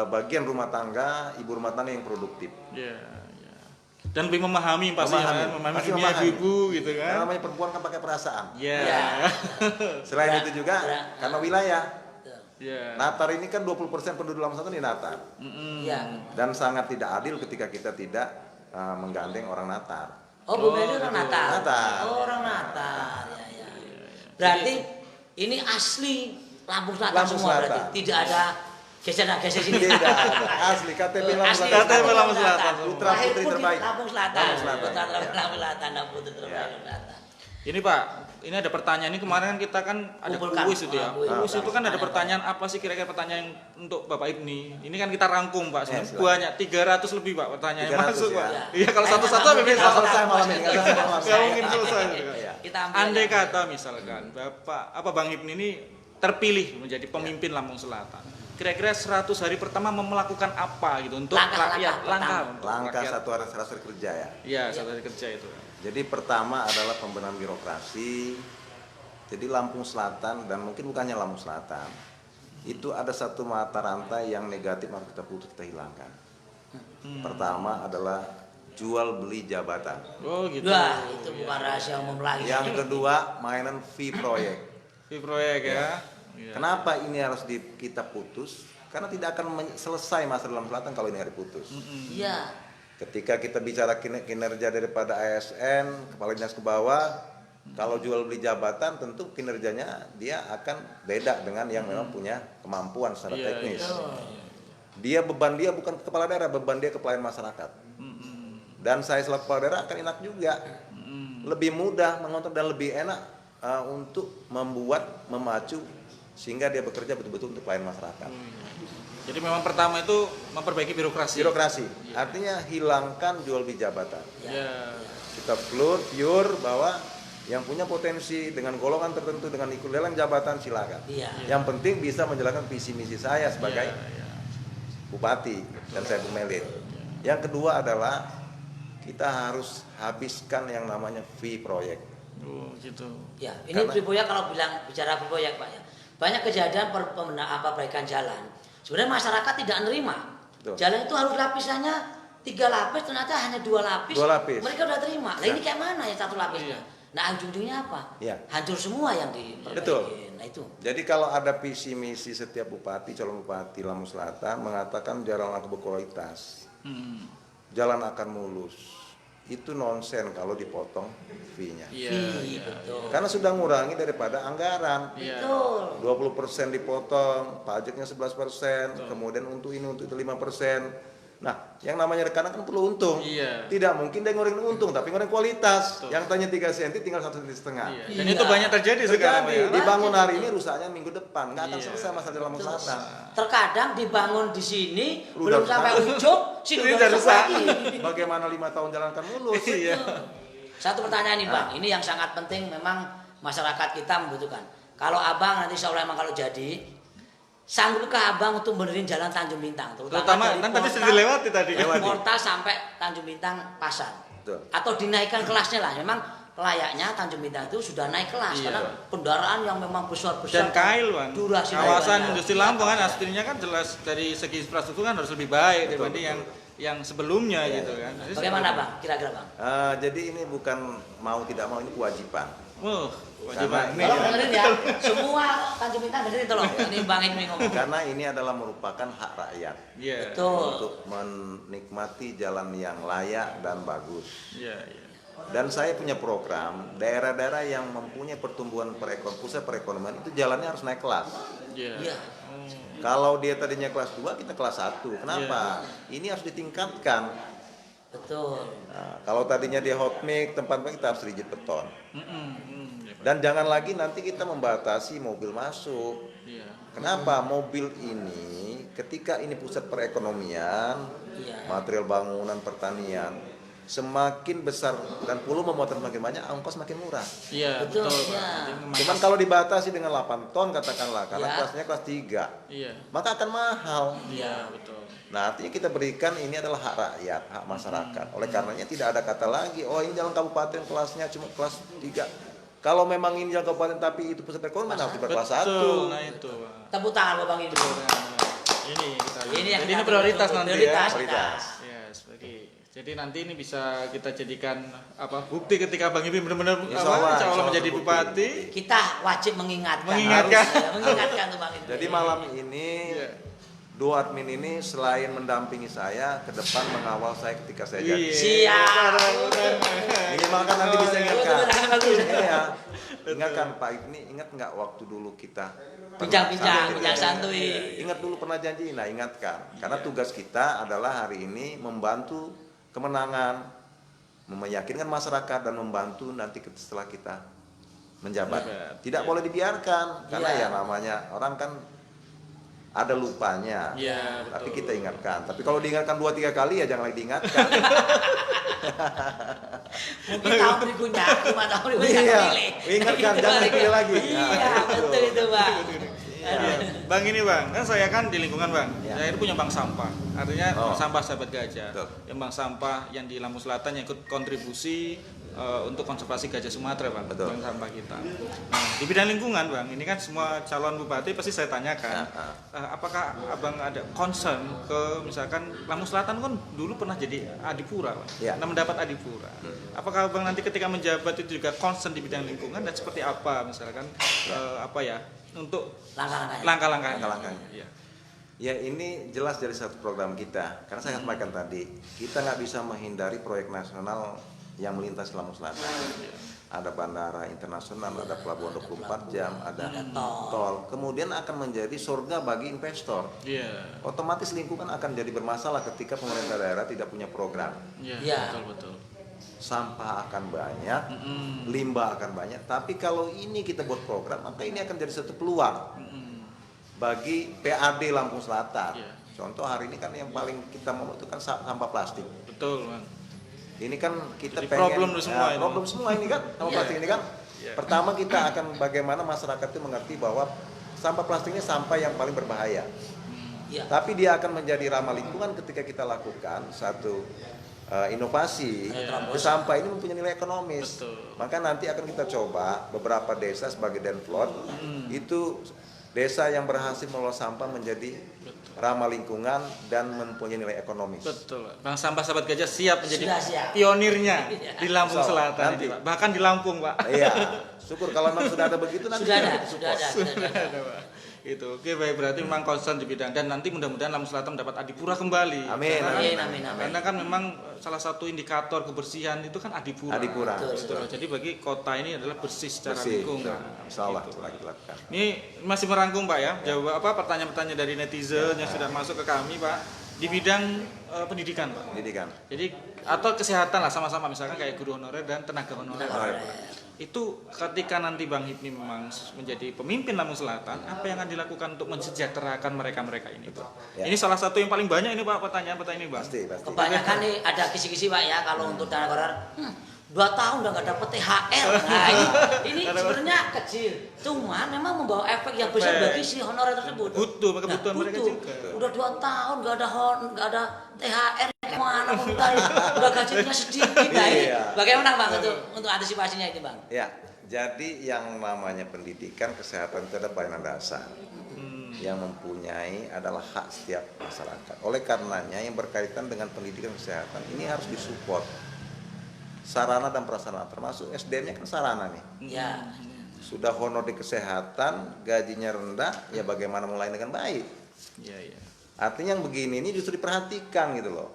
[SPEAKER 2] bagian rumah tangga, ibu rumah tangga yang produktif.
[SPEAKER 1] Iya, iya. Dan lebih memahami pasti kan, memahami
[SPEAKER 2] Pasti
[SPEAKER 1] dunia
[SPEAKER 2] memahami.
[SPEAKER 1] ibu gitu
[SPEAKER 2] Karena
[SPEAKER 1] kan.
[SPEAKER 2] namanya perempuan kan pakai perasaan.
[SPEAKER 1] Iya.
[SPEAKER 3] Ya.
[SPEAKER 2] Selain
[SPEAKER 3] Ya,
[SPEAKER 2] itu juga
[SPEAKER 3] ya.
[SPEAKER 2] karena wilayah.
[SPEAKER 3] Betul.
[SPEAKER 1] Iya.
[SPEAKER 2] Natar ini kan 20% penduduk Lampung Selatan di Natar.
[SPEAKER 3] Iya.
[SPEAKER 2] Dan sangat tidak adil ketika kita tidak menggandeng orang Natar.
[SPEAKER 3] Oh, Bu Melin orang
[SPEAKER 1] gitu.
[SPEAKER 3] Natal.
[SPEAKER 2] Natal.
[SPEAKER 3] Oh, orang Natal. Ya, ya. Berarti ini asli Lampung Selatan
[SPEAKER 2] Lampung
[SPEAKER 3] semua
[SPEAKER 2] Selatan.
[SPEAKER 3] berarti. Tidak ada geser sini.
[SPEAKER 2] Tidak ada. Asli KTP Lampung
[SPEAKER 3] Asli
[SPEAKER 2] Selatan.
[SPEAKER 1] KTP Lampung Selatan.
[SPEAKER 2] Putra
[SPEAKER 3] Lahir
[SPEAKER 2] putri
[SPEAKER 3] pun di
[SPEAKER 2] terbaik.
[SPEAKER 3] Lampung Selatan.
[SPEAKER 2] Lampung Selatan.
[SPEAKER 3] Putra
[SPEAKER 2] Ya.
[SPEAKER 3] Lampung Selatan dan putri terbaik
[SPEAKER 2] Ya.
[SPEAKER 3] Lampung Selatan.
[SPEAKER 1] Ini Pak, ini ada pertanyaan. Ini kemarin kan kita kan ada
[SPEAKER 3] Kumpulkan.
[SPEAKER 1] kuis itu ya.
[SPEAKER 3] Kuis.
[SPEAKER 1] Kuis itu kan ada pertanyaan apa sih kira-kira pertanyaan yang untuk Bapak Ibni. Ini kan kita rangkum Pak.
[SPEAKER 2] Ya,
[SPEAKER 1] Sebenarnya
[SPEAKER 2] silakan.
[SPEAKER 1] banyak 300 lebih Pak pertanyaan yang
[SPEAKER 2] 300
[SPEAKER 1] masuk
[SPEAKER 2] ya.
[SPEAKER 1] Pak.
[SPEAKER 3] Ya.
[SPEAKER 1] Iya kalau
[SPEAKER 3] Kayaknya
[SPEAKER 1] satu-satu
[SPEAKER 3] nggak
[SPEAKER 1] habis
[SPEAKER 3] mungkin
[SPEAKER 2] Nggak
[SPEAKER 1] selesai.
[SPEAKER 2] selesai malam ini, nggak selesai malam ini.
[SPEAKER 1] Nggak mungkin selesai.
[SPEAKER 2] Iya.
[SPEAKER 3] Kita ambil
[SPEAKER 1] Andai
[SPEAKER 3] aja.
[SPEAKER 1] kata misalkan Bapak Bang Ibni ini terpilih menjadi pemimpin Lampung Selatan. Kira-kira 100 hari pertama melakukan apa gitu untuk
[SPEAKER 3] Langkah-langkah
[SPEAKER 1] rakyat, langkah
[SPEAKER 3] pertama.
[SPEAKER 1] untuk
[SPEAKER 2] Langkah
[SPEAKER 1] rakyat.
[SPEAKER 2] satu hari kerja ya.
[SPEAKER 1] Iya, satu hari kerja itu.
[SPEAKER 2] Jadi pertama adalah pembenahan birokrasi. Jadi Lampung Selatan dan mungkin bukannya Lampung Selatan, itu ada satu mata rantai yang negatif harus kita putus, kita hilangkan. Pertama adalah jual beli jabatan.
[SPEAKER 1] Oh gitu.
[SPEAKER 3] Wah, itu bukan rahasia umum lagi.
[SPEAKER 2] Yang kedua mainan fee proyek.
[SPEAKER 1] Di proyek ya. Iya.
[SPEAKER 2] Kenapa ini harus kita putus? Karena tidak akan selesai masa dalam Selatan kalau ini harus diputus.
[SPEAKER 3] Iya.
[SPEAKER 2] Ketika kita bicara kinerja daripada ASN, kepala dinas ke bawah, kalau jual beli jabatan tentu kinerjanya dia akan beda dengan yang memang punya kemampuan secara
[SPEAKER 1] Iya,
[SPEAKER 2] teknis.
[SPEAKER 1] iya.
[SPEAKER 2] Beban dia bukan ke kepala daerah, beban dia ke pelayan masyarakat. Dan saya selaku kepala daerah akan enak juga, lebih mudah mengontrol dan lebih enak untuk membuat, memacu sehingga dia bekerja betul-betul untuk pelayan masyarakat.
[SPEAKER 1] Jadi memang pertama itu memperbaiki birokrasi.
[SPEAKER 2] Birokrasi, artinya hilangkan jual beli jabatan.
[SPEAKER 1] Ya.
[SPEAKER 2] Kita pure bahwa yang punya potensi dengan golongan tertentu dengan ikut lelang jabatan silakan.
[SPEAKER 3] Iya.
[SPEAKER 2] Yang penting bisa menjalankan visi misi saya sebagai
[SPEAKER 1] Ya.
[SPEAKER 2] bupati dan saya Bu Melin. Yang kedua adalah kita harus habiskan yang namanya fee proyek.
[SPEAKER 1] Oh gitu.
[SPEAKER 3] Ya, ini
[SPEAKER 2] Karena-
[SPEAKER 3] Friboya kalau bicara Friboya Pak ya. Banyak kejadian perbaikan jalan. Sebenarnya masyarakat tidak menerima.
[SPEAKER 2] Betul.
[SPEAKER 3] Jalan itu harus lapisannya 3 lapis, ternyata hanya 2 lapis.
[SPEAKER 2] 2 lapis.
[SPEAKER 3] Mereka udah terima. Lah ini kayak mana ya 1 lapisnya?
[SPEAKER 1] Iya.
[SPEAKER 3] Nah, ujung-ujungnya apa?
[SPEAKER 2] Iya.
[SPEAKER 3] Hancur semua yang diperbaiki.
[SPEAKER 2] Betul.
[SPEAKER 3] Nah, itu.
[SPEAKER 2] Jadi kalau ada visi misi setiap bupati, calon bupati Lampung Selatan mengatakan jalan akan berkualitas, jalan akan mulus, itu nonsen kalau dipotong fee-nya.
[SPEAKER 1] Iya.
[SPEAKER 3] Fee,
[SPEAKER 1] Iya.
[SPEAKER 3] betul.
[SPEAKER 2] Karena sudah ngurangi daripada anggaran.
[SPEAKER 1] Iya.
[SPEAKER 3] Betul.
[SPEAKER 2] 20% dipotong, pajaknya 11%, kemudian untuk ini untuk itu 5%. Nah, yang namanya rekanan kan perlu untung.
[SPEAKER 1] Iya.
[SPEAKER 2] Tidak mungkin dia ngoreng untung, tapi ngoreng kualitas.
[SPEAKER 1] Betul.
[SPEAKER 2] Yang tanya 3 cm tinggal 1,5 cm.
[SPEAKER 1] Iya. Dan
[SPEAKER 3] Iya.
[SPEAKER 1] itu banyak terjadi sekarang
[SPEAKER 2] Terjadi,
[SPEAKER 1] ya.
[SPEAKER 2] dibangun hari ini rusaknya minggu depan, nggak akan
[SPEAKER 1] Iya.
[SPEAKER 2] selesai masalah dalam Selatan.
[SPEAKER 3] Terkadang dibangun di sini
[SPEAKER 2] Udah
[SPEAKER 3] belum sampai ujung, sini
[SPEAKER 1] Ini
[SPEAKER 3] udah
[SPEAKER 1] udah
[SPEAKER 3] rusak
[SPEAKER 1] rusak.
[SPEAKER 3] lagi.
[SPEAKER 2] Bagaimana 5 tahun jalankan mulus?
[SPEAKER 1] Iya.
[SPEAKER 3] Satu pertanyaan nih Bang, ini yang sangat penting memang masyarakat kita membutuhkan. Kalau Abang nanti insya Allah emang kalau jadi, sanggupkah Abang untuk benerin jalan Tanjung Bintang?
[SPEAKER 1] Terutama
[SPEAKER 3] dari
[SPEAKER 1] kan tadi
[SPEAKER 3] Portal-
[SPEAKER 1] sudah dilewati tadi.
[SPEAKER 3] Portal sampai Tanjung Bintang Pasar.
[SPEAKER 2] Betul.
[SPEAKER 3] Atau dinaikkan kelasnya lah. Memang layaknya Tanjung Bintang itu sudah naik kelas
[SPEAKER 1] Iya.
[SPEAKER 3] karena kendaraan yang memang besar-besar
[SPEAKER 1] Dan kail Bang.
[SPEAKER 3] durasi
[SPEAKER 1] Kawasan
[SPEAKER 3] banyak.
[SPEAKER 1] industri Lampung kan aslinya kan jelas dari segi infrastruktur kan harus lebih baik dibanding yang sebelumnya gitu kan. Jadi
[SPEAKER 3] Bagaimana Bang? Kira-kira Bang?
[SPEAKER 2] Jadi ini bukan mau tidak mau, ini kewajiban.
[SPEAKER 1] Wah, wajib
[SPEAKER 2] Karena
[SPEAKER 1] banget.
[SPEAKER 3] Tolong dengerin ya, semua Tanjung Pinang dengerin tolong. Ini Bang Hipmi ngomong.
[SPEAKER 2] Karena ini adalah merupakan hak rakyat
[SPEAKER 1] Iya.
[SPEAKER 3] Betul.
[SPEAKER 2] untuk menikmati jalan yang layak dan bagus.
[SPEAKER 1] Iya, iya.
[SPEAKER 2] Dan saya punya program, daerah-daerah yang mempunyai pertumbuhan pusat perekonomian itu jalannya harus naik kelas.
[SPEAKER 1] Iya.
[SPEAKER 3] Iya.
[SPEAKER 1] Oh,
[SPEAKER 2] Kalau dia tadinya kelas 2, kita kelas 1. Kenapa? Ini harus ditingkatkan.
[SPEAKER 3] Betul.
[SPEAKER 2] Nah, kalau tadinya dia hot mix, tempat kita harus rigid beton.
[SPEAKER 1] iya, Pak.
[SPEAKER 2] Dan jangan lagi nanti kita membatasi mobil masuk.
[SPEAKER 1] Iya.
[SPEAKER 2] Kenapa? Mobil ini ketika ini pusat perekonomian,
[SPEAKER 3] Iya.
[SPEAKER 2] material bangunan, pertanian, semakin besar dan volume muatan semakin banyak, ongkos makin murah.
[SPEAKER 1] Iya,
[SPEAKER 3] Betul,
[SPEAKER 1] betul, Pak.
[SPEAKER 3] iya.
[SPEAKER 1] Jadi memang-
[SPEAKER 2] Cuman kalau dibatasi dengan 8 ton katakanlah, karena
[SPEAKER 3] Ya.
[SPEAKER 2] kelasnya kelas 3,
[SPEAKER 1] Iya.
[SPEAKER 2] maka akan mahal.
[SPEAKER 1] Iya, betul.
[SPEAKER 2] Nah, artinya kita berikan ini adalah hak rakyat, hak masyarakat. Oleh karenanya tidak ada kata lagi, oh ini jalan kabupaten kelasnya cuma kelas 3. Kalau memang ini jalan kabupaten tapi itu pusat perekonomian harus di kelas 1.
[SPEAKER 1] Betul, nah itu, Pak.
[SPEAKER 3] Tepuk tangan buat Bang Hipmi.
[SPEAKER 1] Ini kita.
[SPEAKER 3] Ini yang
[SPEAKER 1] Jadi
[SPEAKER 3] kita
[SPEAKER 1] ini prioritas
[SPEAKER 3] tunggu.
[SPEAKER 1] nanti
[SPEAKER 3] Prioritas.
[SPEAKER 1] ya.
[SPEAKER 2] Prioritas.
[SPEAKER 1] Yes, jadi nanti ini bisa kita jadikan apa bukti ketika Bang Hipmi benar-benar
[SPEAKER 2] Insya Allah,
[SPEAKER 1] insya Allah
[SPEAKER 2] insya
[SPEAKER 1] menjadi
[SPEAKER 2] Allah
[SPEAKER 1] bupati.
[SPEAKER 3] Kita wajib mengingatkan.
[SPEAKER 1] Mengingatkan.
[SPEAKER 3] Harus, ya, mengingatkan tuh Bang Hipmi.
[SPEAKER 2] Jadi malam ini
[SPEAKER 1] Iya.
[SPEAKER 2] dua admin ini selain mendampingi saya ke depan mengawal saya ketika saya jadi.
[SPEAKER 3] Siap.
[SPEAKER 2] Minimal kan nanti bisa ingatkan.
[SPEAKER 3] Betul, betul, bagus.
[SPEAKER 2] Iya. Ingatkan Pak ini ingat nggak waktu dulu kita
[SPEAKER 3] Bincang-bincang,
[SPEAKER 2] pernah-
[SPEAKER 3] bincang santuy.
[SPEAKER 2] Iya, ingat dulu pernah janji, nah ingatkan. Karena tugas kita adalah hari ini membantu kemenangan, meyakinkan masyarakat dan membantu nanti setelah kita menjabat. Tidak boleh dibiarkan karena
[SPEAKER 3] Iya.
[SPEAKER 2] ya namanya orang kan ada lupanya.
[SPEAKER 1] Iya,
[SPEAKER 2] Tapi
[SPEAKER 1] betul.
[SPEAKER 2] kita ingatkan. Tapi kalau diingatkan 2-3 kali ya jangan lagi diingatkan.
[SPEAKER 3] Mungkin tahun berikutnya, 5 tahun berikutnya
[SPEAKER 2] Iya,
[SPEAKER 3] pilih.
[SPEAKER 2] ingatkan, jangan dipilih lagi.
[SPEAKER 3] Iya,
[SPEAKER 2] Nah,
[SPEAKER 3] betul itu Bang.
[SPEAKER 2] Iya.
[SPEAKER 1] Bang ini Bang, kan saya kan di lingkungan Bang.
[SPEAKER 2] Ya.
[SPEAKER 1] Saya itu punya bank sampah. Artinya
[SPEAKER 2] Oh.
[SPEAKER 1] sampah sahabat gajah.
[SPEAKER 2] Betul.
[SPEAKER 1] Yang bank sampah yang di Lampung Selatan yang ikut kontribusi untuk konservasi gajah Sumatera Bang.
[SPEAKER 2] Betul.
[SPEAKER 1] Bank sampah kita. Nah, di bidang lingkungan Bang, ini kan semua calon bupati pasti saya tanyakan. Apakah Abang ada concern ke misalkan Lampung Selatan kan dulu pernah jadi adipura Bang.
[SPEAKER 2] Ya.
[SPEAKER 1] Nah, mendapat adipura. Apakah Abang nanti ketika menjabat itu juga concern di bidang lingkungan dan seperti apa misalkan apa ya untuk
[SPEAKER 3] Langkah-langkahnya.
[SPEAKER 1] langkah-langkahnya. Iya.
[SPEAKER 2] Ya ini jelas dari satu program kita. Karena saya sampaikan tadi, kita nggak bisa menghindari proyek nasional yang melintas Lampung Selatan. Ada bandara internasional, ada pelabuhan 24 jam, ada tol. Kemudian akan menjadi surga bagi investor.
[SPEAKER 1] Iya.
[SPEAKER 2] Otomatis lingkungan akan jadi bermasalah ketika pemerintah daerah tidak punya program.
[SPEAKER 1] Iya,
[SPEAKER 3] Iya.
[SPEAKER 1] betul.
[SPEAKER 2] Sampah akan banyak,
[SPEAKER 1] Mm-mm.
[SPEAKER 2] limbah akan banyak. Tapi kalau ini kita buat program, maka ini akan jadi satu peluang
[SPEAKER 1] Mm-mm.
[SPEAKER 2] bagi PAD Lampung Selatan.
[SPEAKER 1] Iya.
[SPEAKER 2] Contoh hari ini kan yang paling kita mau itu kan sampah plastik.
[SPEAKER 1] Betul, Bang.
[SPEAKER 2] Ini kan kita
[SPEAKER 1] Jadi
[SPEAKER 2] pengen
[SPEAKER 1] problem lu semua ini.
[SPEAKER 2] problem semua ini kan sampah
[SPEAKER 3] Iya.
[SPEAKER 2] plastik ini kan.
[SPEAKER 1] Iya.
[SPEAKER 2] Pertama kita akan bagaimana masyarakat itu mengerti bahwa sampah plastik ini sampah yang paling berbahaya.
[SPEAKER 3] Iya.
[SPEAKER 2] Tapi dia akan menjadi ramah lingkungan ketika kita lakukan satu inovasi.
[SPEAKER 1] Iya.
[SPEAKER 2] Sampah ini mempunyai nilai ekonomis.
[SPEAKER 1] Betul.
[SPEAKER 2] Maka nanti akan kita coba beberapa desa sebagai denplot itu desa yang berhasil mengelola sampah menjadi ramah lingkungan dan mempunyai nilai ekonomis.
[SPEAKER 1] Betul, Pak. Bang Sampah Sahabat Gajah siap menjadi
[SPEAKER 3] Sudah siap.
[SPEAKER 1] pionirnya
[SPEAKER 3] Iya.
[SPEAKER 1] di Lampung
[SPEAKER 2] Insya Allah.
[SPEAKER 1] Selatan
[SPEAKER 2] Nanti.
[SPEAKER 1] ini, Pak. Bahkan di Lampung, Pak.
[SPEAKER 2] Iya, syukur kalau memang sudah ada begitu nanti
[SPEAKER 3] Sudah
[SPEAKER 2] kita
[SPEAKER 3] ada,
[SPEAKER 2] support.
[SPEAKER 3] sudah ada, sudah ada.
[SPEAKER 1] Ada, Pak. Itu. Oke, baik, berarti memang concern di bidang dan nanti mudah-mudahan Lampung Selatan mendapat adipura kembali.
[SPEAKER 2] Amin,
[SPEAKER 1] Karena,
[SPEAKER 3] amin, amin, amin.
[SPEAKER 1] Karena kan memang salah satu indikator kebersihan itu kan adipura.
[SPEAKER 2] Adipura.
[SPEAKER 3] Betul.
[SPEAKER 1] Jadi bagi kota ini adalah bersih secara
[SPEAKER 2] Bersih,
[SPEAKER 1] lingkungan.
[SPEAKER 2] insya Allah
[SPEAKER 1] Gitu.
[SPEAKER 2] setelah kita lakukan.
[SPEAKER 1] Ini masih merangkum Pak ya, jawab apa pertanyaan-pertanyaan dari netizen yang sudah masuk ke kami Pak di bidang pendidikan Pak.
[SPEAKER 2] Pendidikan.
[SPEAKER 1] Jadi atau kesehatan lah sama-sama misalkan kayak guru honorer dan tenaga honorer.
[SPEAKER 2] Honorer.
[SPEAKER 1] Itu ketika nanti Bang Hipmi memang menjadi pemimpin Lampung Selatan, apa yang akan dilakukan untuk mensejahterakan mereka-mereka ini Pak?
[SPEAKER 2] Ya.
[SPEAKER 1] Ini salah satu yang paling banyak ini Pak pertanyaan-pertanyaan ini Bang.
[SPEAKER 2] Pasti.
[SPEAKER 3] Kebanyakan nih ada kisi-kisi Pak ya kalau untuk tenaga honorer 2 tahun udah nggak dapet THR. Nah ini sebenarnya kecil, cuman memang membawa efek yang besar bagi si honorer tersebut.
[SPEAKER 1] Butuh kebutuhan mereka
[SPEAKER 3] butuh.
[SPEAKER 1] juga.
[SPEAKER 3] Udah 2 tahun nggak ada THR, kemana minta udah gajinya sedikit. Nah ini
[SPEAKER 2] Iya.
[SPEAKER 3] bagaimana Bang untuk antisipasinya ini Bang?
[SPEAKER 2] Ya, jadi yang namanya pendidikan kesehatan itu adalah pelayanan dasar yang mempunyai adalah hak setiap masyarakat. Oleh karenanya yang berkaitan dengan pendidikan kesehatan ini harus disupport. sarana dan prasarana, termasuk SDM-nya kan sarana nih.
[SPEAKER 3] Ya.
[SPEAKER 2] Sudah honor di kesehatan, gajinya rendah, ya bagaimana mulai dengan baik.
[SPEAKER 1] Iya, iya.
[SPEAKER 2] Artinya yang begini ini justru diperhatikan gitu loh.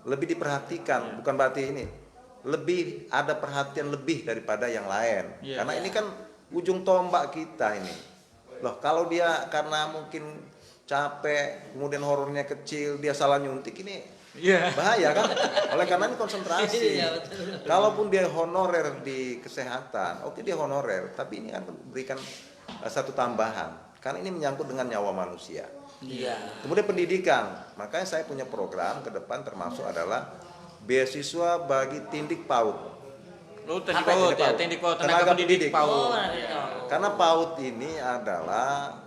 [SPEAKER 2] Lebih diperhatikan, bukan berarti ini. Lebih ada perhatian lebih daripada yang lain.
[SPEAKER 1] Iya.
[SPEAKER 2] Karena ini kan ujung tombak kita ini. Loh, kalau dia karena mungkin capek, kemudian horornya kecil, dia salah nyuntik, ini
[SPEAKER 1] Iya.
[SPEAKER 2] bahaya kan? Oleh karena ini konsentrasi.
[SPEAKER 3] Iya, betul.
[SPEAKER 2] Kalaupun dia honorer di kesehatan, oke dia honorer, tapi ini akan memberikan satu tambahan. Karena ini menyangkut dengan nyawa manusia.
[SPEAKER 3] Iya.
[SPEAKER 2] Kemudian pendidikan, makanya saya punya program ke depan termasuk adalah beasiswa bagi tindik PAUD.
[SPEAKER 1] Oh, teknik
[SPEAKER 3] Apa itu?
[SPEAKER 1] PAUD ya, teknik PAUD, tenaga pendidik PAUD.
[SPEAKER 3] Oh,
[SPEAKER 2] Karena PAUD ini adalah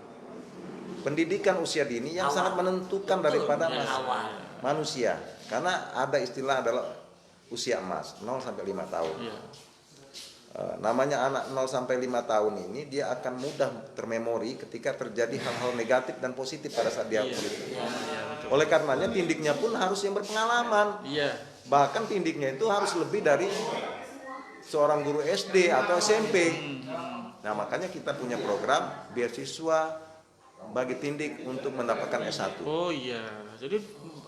[SPEAKER 2] pendidikan usia dini yang
[SPEAKER 3] Awal.
[SPEAKER 2] sangat menentukan daripada
[SPEAKER 3] Dari awal.
[SPEAKER 2] manusia. Karena ada istilah adalah usia emas 0 sampai 5 tahun.
[SPEAKER 1] Iya.
[SPEAKER 2] Namanya anak 0 sampai 5 tahun ini dia akan mudah termemori ketika terjadi hal-hal negatif dan positif pada saat dia kulit.
[SPEAKER 1] Iya, betul.
[SPEAKER 2] Oleh karenanya tindiknya pun harus yang berpengalaman.
[SPEAKER 1] Iya.
[SPEAKER 2] Bahkan tindiknya itu harus lebih dari seorang guru SD atau SMP. Nah, makanya kita punya program beasiswa bagi tindik untuk mendapatkan S1.
[SPEAKER 1] Oh iya. Jadi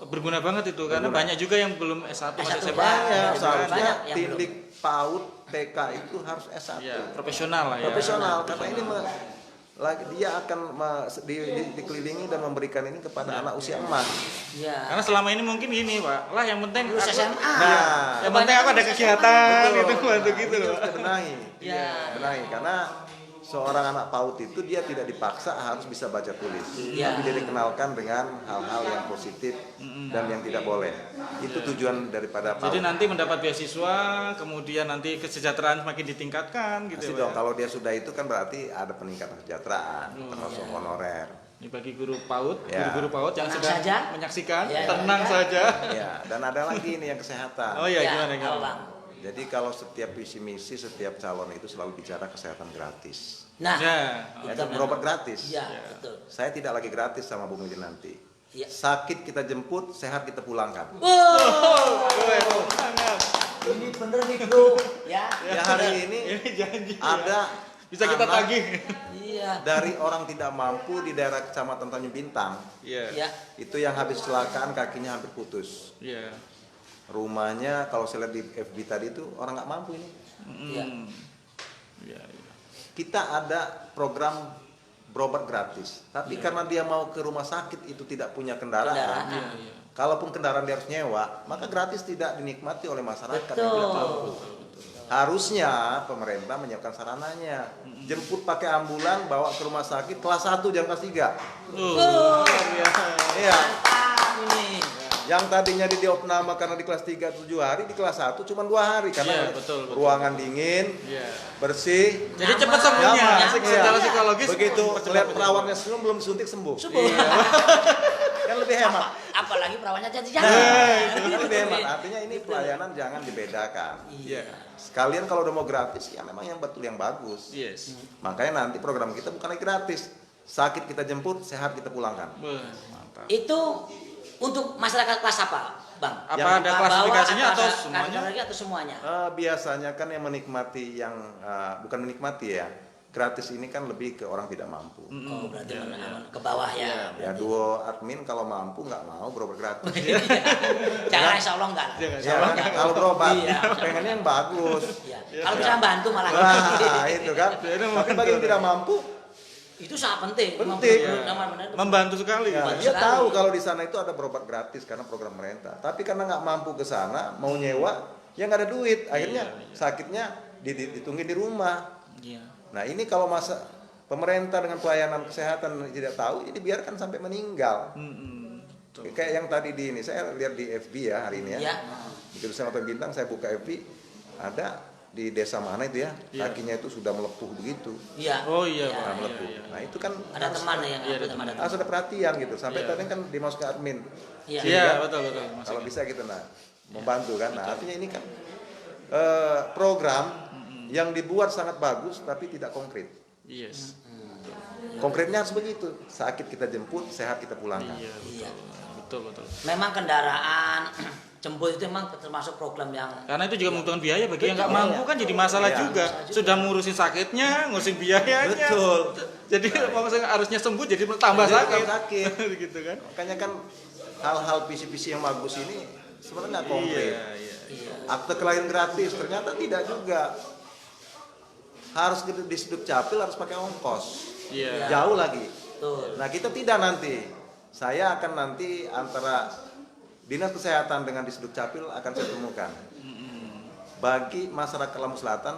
[SPEAKER 1] berguna banget itu karena banyak juga yang belum S1 masih
[SPEAKER 3] S1
[SPEAKER 1] SMA.
[SPEAKER 2] Banyak,
[SPEAKER 3] Banyak,
[SPEAKER 1] gitu kan.
[SPEAKER 2] seharusnya
[SPEAKER 3] yang
[SPEAKER 2] tindik PAUD TK itu harus S1.
[SPEAKER 1] Iya, profesional lah ya.
[SPEAKER 2] Profesional, karena ini dia akan dikelilingi dan memberikan ini kepada anak usia emas.
[SPEAKER 3] Iya.
[SPEAKER 1] Karena selama ini mungkin gini, Pak. Lah yang penting
[SPEAKER 3] Lulus
[SPEAKER 1] aku-
[SPEAKER 3] SMA.
[SPEAKER 2] Nah,
[SPEAKER 1] yang penting aku ada kegiatan
[SPEAKER 2] Betul.
[SPEAKER 1] gitu bantu gitu
[SPEAKER 2] Ini
[SPEAKER 1] loh.
[SPEAKER 2] harus dibenahi.
[SPEAKER 3] Iya.
[SPEAKER 2] Benahi karena seorang anak PAUD itu dia tidak dipaksa harus bisa baca tulis,
[SPEAKER 3] Iya.
[SPEAKER 2] tapi dia dikenalkan dengan hal-hal yang positif dan yang tidak boleh. Itu tujuan daripada PAUD.
[SPEAKER 1] Jadi nanti mendapat beasiswa, kemudian nanti kesejahteraan semakin ditingkatkan gitu
[SPEAKER 2] Pasti
[SPEAKER 1] ya, Pak,
[SPEAKER 2] dong,
[SPEAKER 1] ya.
[SPEAKER 2] kalau dia sudah itu kan berarti ada peningkatan kesejahteraan, termasuk honorer.
[SPEAKER 1] Ini bagi guru PAUD,
[SPEAKER 2] Ya.
[SPEAKER 1] guru-guru PAUD yang
[SPEAKER 3] Tenang
[SPEAKER 1] sedang
[SPEAKER 3] saja.
[SPEAKER 1] menyaksikan,
[SPEAKER 3] Ya,
[SPEAKER 1] tenang
[SPEAKER 3] ya.
[SPEAKER 1] saja.
[SPEAKER 2] Ya, dan ada lagi ini yang kesehatan.
[SPEAKER 1] Oh iya,
[SPEAKER 3] Ya,
[SPEAKER 1] gimana
[SPEAKER 3] apa,
[SPEAKER 1] gimana?
[SPEAKER 3] Bang?
[SPEAKER 2] Jadi kalau setiap visi misi setiap calon itu selalu bicara kesehatan gratis.
[SPEAKER 3] Nah,
[SPEAKER 1] Ya.
[SPEAKER 2] Ya,
[SPEAKER 3] betul,
[SPEAKER 2] berobat gratis.
[SPEAKER 3] Iya,
[SPEAKER 1] Ya.
[SPEAKER 3] betul.
[SPEAKER 2] Saya tidak lagi gratis sama Bu Mili nanti.
[SPEAKER 3] Iya.
[SPEAKER 2] Sakit kita jemput, sehat kita pulangkan.
[SPEAKER 3] Wow,
[SPEAKER 1] Sangat.
[SPEAKER 3] ini bener nih bro, ya.
[SPEAKER 2] Ya hari ini
[SPEAKER 1] Ini janji.
[SPEAKER 2] ada
[SPEAKER 1] Bisa kita
[SPEAKER 2] anak
[SPEAKER 1] tagih.
[SPEAKER 3] Iya.
[SPEAKER 2] dari orang tidak mampu di daerah Kecamatan Tanjung Bintang.
[SPEAKER 1] Iya.
[SPEAKER 3] Ya.
[SPEAKER 2] Itu yang habis kecelakaan kakinya hampir putus.
[SPEAKER 1] Iya.
[SPEAKER 2] Rumahnya kalau saya lihat di FB tadi itu orang nggak mampu ini.
[SPEAKER 3] Iya.
[SPEAKER 1] Iya, iya.
[SPEAKER 2] Kita ada program berobat gratis. Tapi karena dia mau ke rumah sakit itu tidak punya kendaraan.
[SPEAKER 3] Kendaraan.
[SPEAKER 1] Iya, iya.
[SPEAKER 2] Kalaupun kendaraan dia harus nyewa, maka gratis tidak dinikmati oleh masyarakat yang
[SPEAKER 3] Betul.
[SPEAKER 2] tidak mampu. Harusnya pemerintah menyiapkan sarananya. Jemput pakai ambulan, bawa ke rumah sakit kelas 1 jangan kelas 3.
[SPEAKER 1] Luar biasa.
[SPEAKER 2] Iya.
[SPEAKER 3] Mantap ini.
[SPEAKER 2] Yang tadinya di diopnama karena di kelas 3 7 hari, di kelas 1 cuma 2 hari karena
[SPEAKER 1] Iya, betul, betul.
[SPEAKER 2] ruangan dingin,
[SPEAKER 1] Iya.
[SPEAKER 2] bersih.
[SPEAKER 1] Jadi cepat
[SPEAKER 3] Nyaman.
[SPEAKER 1] sembuhnya,
[SPEAKER 3] Nyaman.
[SPEAKER 1] secara
[SPEAKER 3] Iya.
[SPEAKER 1] psikologis.
[SPEAKER 2] Begitu
[SPEAKER 1] cepat
[SPEAKER 2] lihat
[SPEAKER 1] sembuh.
[SPEAKER 2] perawatnya senyum belum disuntik sembuh.
[SPEAKER 3] Subuh.
[SPEAKER 2] Kan lebih hemat.
[SPEAKER 3] Apalagi perawannya jadi
[SPEAKER 2] Kan lebih hemat. Artinya ini pelayanan jangan dibedakan.
[SPEAKER 1] Iya.
[SPEAKER 2] Sekalian kalau udah mau gratis ya memang yang betul yang bagus.
[SPEAKER 1] Yes.
[SPEAKER 2] Makanya nanti program kita bukan lagi gratis. Sakit kita jemput, sehat kita pulangkan.
[SPEAKER 1] Wah, mantap.
[SPEAKER 3] Itu untuk masyarakat kelas apa, Bang?
[SPEAKER 1] Apa
[SPEAKER 2] Yang
[SPEAKER 1] ada klasifikasinya atau
[SPEAKER 3] Bawah,
[SPEAKER 1] semuanya?
[SPEAKER 3] atau semuanya?
[SPEAKER 2] Biasanya kan yang menikmati yang bukan menikmati ya. Gratis ini kan lebih ke orang tidak mampu.
[SPEAKER 3] Oh, berarti
[SPEAKER 1] Iya,
[SPEAKER 3] ke bawah ya.
[SPEAKER 2] Ya duo admin kalau mampu nggak mau berobat gratis.
[SPEAKER 3] Jangan insya Allah enggak.
[SPEAKER 1] Jangan,
[SPEAKER 2] Ya, kalau berobat
[SPEAKER 3] Iya.
[SPEAKER 2] pengennya yang bagus.
[SPEAKER 3] Iya. Kalau bisa bantu malah.
[SPEAKER 2] Wah, itu kan. Tapi bagi yang tidak mampu,
[SPEAKER 3] Itu sangat penting.
[SPEAKER 2] Penting.
[SPEAKER 3] Benar-benar itu.
[SPEAKER 1] Membantu sekali.
[SPEAKER 2] ya,
[SPEAKER 3] Bagus
[SPEAKER 2] dia
[SPEAKER 3] sekali.
[SPEAKER 2] tahu kalau di sana itu ada berobat gratis karena program pemerintah. Tapi karena nggak mampu ke sana, mau nyewa, ya nggak ada duit. Akhirnya sakitnya ditungguin di rumah.
[SPEAKER 1] Iya.
[SPEAKER 2] Nah ini kalau masa pemerintah dengan pelayanan kesehatan tidak tahu, jadi biarkan sampai meninggal.
[SPEAKER 1] Betul.
[SPEAKER 2] Kayak yang tadi di ini, saya lihat di FB ya hari ini ya.
[SPEAKER 3] Ya.
[SPEAKER 2] Di Kecamatan Bintang saya buka FB, ada di desa mana itu ya,
[SPEAKER 1] Iya.
[SPEAKER 2] kakinya itu sudah melepuh begitu.
[SPEAKER 3] Iya.
[SPEAKER 1] Oh iya,
[SPEAKER 3] Iya.
[SPEAKER 1] Pak.
[SPEAKER 2] Nah, melepuh.
[SPEAKER 1] Iya, iya.
[SPEAKER 2] Nah itu kan
[SPEAKER 3] Ada teman ya yang
[SPEAKER 1] Iya, ada
[SPEAKER 3] ada
[SPEAKER 1] teman.
[SPEAKER 3] teman.
[SPEAKER 2] harus ada perhatian gitu. Sampai
[SPEAKER 1] Iya.
[SPEAKER 2] tadi kan dimasukkan admin.
[SPEAKER 3] Iya.
[SPEAKER 1] Iya,
[SPEAKER 2] kan?
[SPEAKER 1] betul betul. Mas
[SPEAKER 2] Kalau
[SPEAKER 1] Ega.
[SPEAKER 2] bisa gitu nah membantu kan. Nah artinya ini kan program yang dibuat sangat bagus tapi tidak konkret.
[SPEAKER 1] Yes.
[SPEAKER 2] Konkretnya harus begitu. Sakit kita jemput, sehat kita pulangkan.
[SPEAKER 1] Iya,
[SPEAKER 3] Iya.
[SPEAKER 1] betul betul.
[SPEAKER 3] Memang kendaraan jemput itu memang termasuk program yang
[SPEAKER 1] Karena itu juga membutuhkan biaya bagi yang nggak
[SPEAKER 3] Betul,
[SPEAKER 1] mampu kan jadi masalah
[SPEAKER 2] Iya.
[SPEAKER 1] juga. Sudah ngurusin sakitnya, ngurusin biayanya.
[SPEAKER 2] Betul.
[SPEAKER 1] Jadi maksudnya harusnya sembuh jadi tambah
[SPEAKER 2] Jadi
[SPEAKER 1] sakit.
[SPEAKER 2] tambah sakit.
[SPEAKER 1] gitu kan.
[SPEAKER 2] Makanya kan hal-hal visi-visi yang bagus ini sebenarnya nggak konkret.
[SPEAKER 1] Iya.
[SPEAKER 3] iya.
[SPEAKER 2] Akte kelahiran gratis ternyata tidak juga. Harus di Sduk Capil harus pakai ongkos.
[SPEAKER 1] Iya.
[SPEAKER 2] Jauh lagi.
[SPEAKER 3] Betul.
[SPEAKER 2] Nah kita tidak nanti. Saya akan nanti antara Dinas Kesehatan dengan di Sduk Capil akan saya temukan. Bagi masyarakat Lampung Selatan,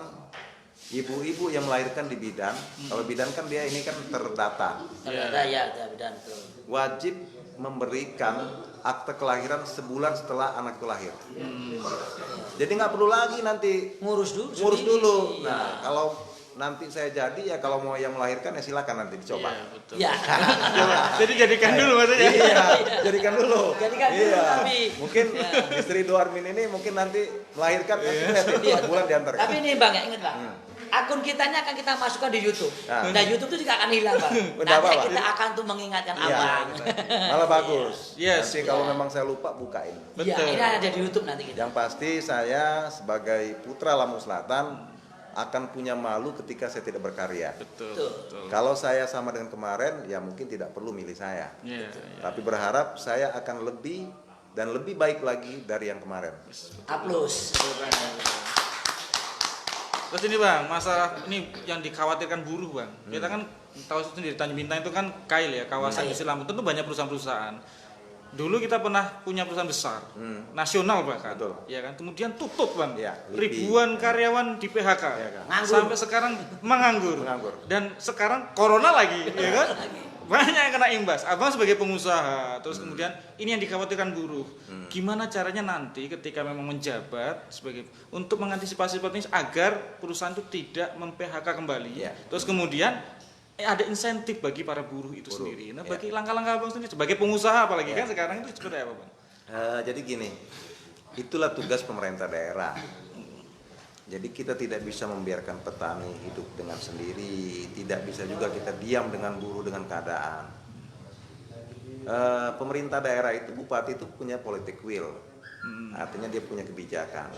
[SPEAKER 2] ibu-ibu yang melahirkan di bidan, kalau bidan kan dia ini kan terdata,
[SPEAKER 3] Ada ya, ada dan tuh.
[SPEAKER 2] wajib memberikan akte kelahiran sebulan setelah anak itu lahir. Jadi nggak perlu lagi nanti
[SPEAKER 3] Ngurus dulu.
[SPEAKER 2] ngurus
[SPEAKER 3] sendiri.
[SPEAKER 2] dulu.
[SPEAKER 3] Iya.
[SPEAKER 2] Nah kalau nanti saya jadi ya kalau mau yang melahirkan ya silakan nanti dicoba.
[SPEAKER 1] Iya, betul.
[SPEAKER 3] Ya.
[SPEAKER 1] Jadi jadikan dulu maksudnya.
[SPEAKER 2] Iya, jadikan dulu.
[SPEAKER 3] Jadikan dulu,
[SPEAKER 2] Iya.
[SPEAKER 3] tapi.
[SPEAKER 2] Mungkin
[SPEAKER 3] Ya.
[SPEAKER 2] istri Doarmin ini mungkin nanti melahirkan nanti lihat itu
[SPEAKER 3] Iya.
[SPEAKER 2] bulan diantar.
[SPEAKER 3] Tapi ini Bang, ya ingat Bang. Akun kitanya akan kita masukkan di YouTube.
[SPEAKER 2] Nah.
[SPEAKER 3] Nah, YouTube itu juga akan hilang, Bang.
[SPEAKER 2] Udah
[SPEAKER 3] Nanti
[SPEAKER 2] apa,
[SPEAKER 3] kita akan tuh mengingatkan
[SPEAKER 2] Iya.
[SPEAKER 3] Abang.
[SPEAKER 2] Malah bagus.
[SPEAKER 1] Yes.
[SPEAKER 2] Nanti kalau memang saya lupa bukain.
[SPEAKER 3] Iya,
[SPEAKER 1] Betul.
[SPEAKER 3] ini ada di YouTube nanti kita.
[SPEAKER 2] Yang pasti saya sebagai putra Lampung Selatan akan punya malu ketika saya tidak berkarya.
[SPEAKER 1] Betul.
[SPEAKER 3] Betul.
[SPEAKER 1] Betul.
[SPEAKER 2] Kalau saya sama dengan kemarin, ya mungkin tidak perlu milih saya.
[SPEAKER 1] Iya.
[SPEAKER 2] Tapi berharap saya akan lebih dan lebih baik lagi dari yang kemarin.
[SPEAKER 3] Aplaus.
[SPEAKER 1] Terus ini Bang, masalah ini yang dikhawatirkan buruh Bang. Kita kan tahu sendiri Tanjung Bintang itu kan kail ya, kawasan industri Lampung. Tentu banyak perusahaan-perusahaan. Dulu kita pernah punya perusahaan besar, nasional bahkan,
[SPEAKER 2] Betul.
[SPEAKER 1] ya kan. Kemudian tutup Bang,
[SPEAKER 2] Ya,
[SPEAKER 1] ribuan karyawan di PHK,
[SPEAKER 2] Ya kan.
[SPEAKER 3] Nganggur.
[SPEAKER 1] sampai sekarang menganggur.
[SPEAKER 2] Menganggur.
[SPEAKER 1] Dan sekarang corona lagi, ya kan. Banyak yang kena imbas. Abang sebagai pengusaha, terus kemudian ini yang dikhawatirkan buruh. Gimana caranya nanti ketika memang menjabat sebagai untuk mengantisipasi seperti ini agar perusahaan itu tidak mem-PHK kembali.
[SPEAKER 2] Ya.
[SPEAKER 1] Terus kemudian ada insentif bagi para buruh itu
[SPEAKER 2] Buruh,
[SPEAKER 1] sendiri. Nah,
[SPEAKER 2] ya.
[SPEAKER 1] bagi langkah-langkah Abang sendiri sebagai pengusaha apalagi
[SPEAKER 2] Ya.
[SPEAKER 1] kan sekarang itu seperti apa, Bang?
[SPEAKER 2] Jadi gini, itulah tugas pemerintah daerah. Jadi kita tidak bisa membiarkan petani hidup dengan sendiri, tidak bisa juga kita diam dengan buruh dengan keadaan. Pemerintah daerah itu, bupati itu punya politik will, artinya dia punya kebijakan.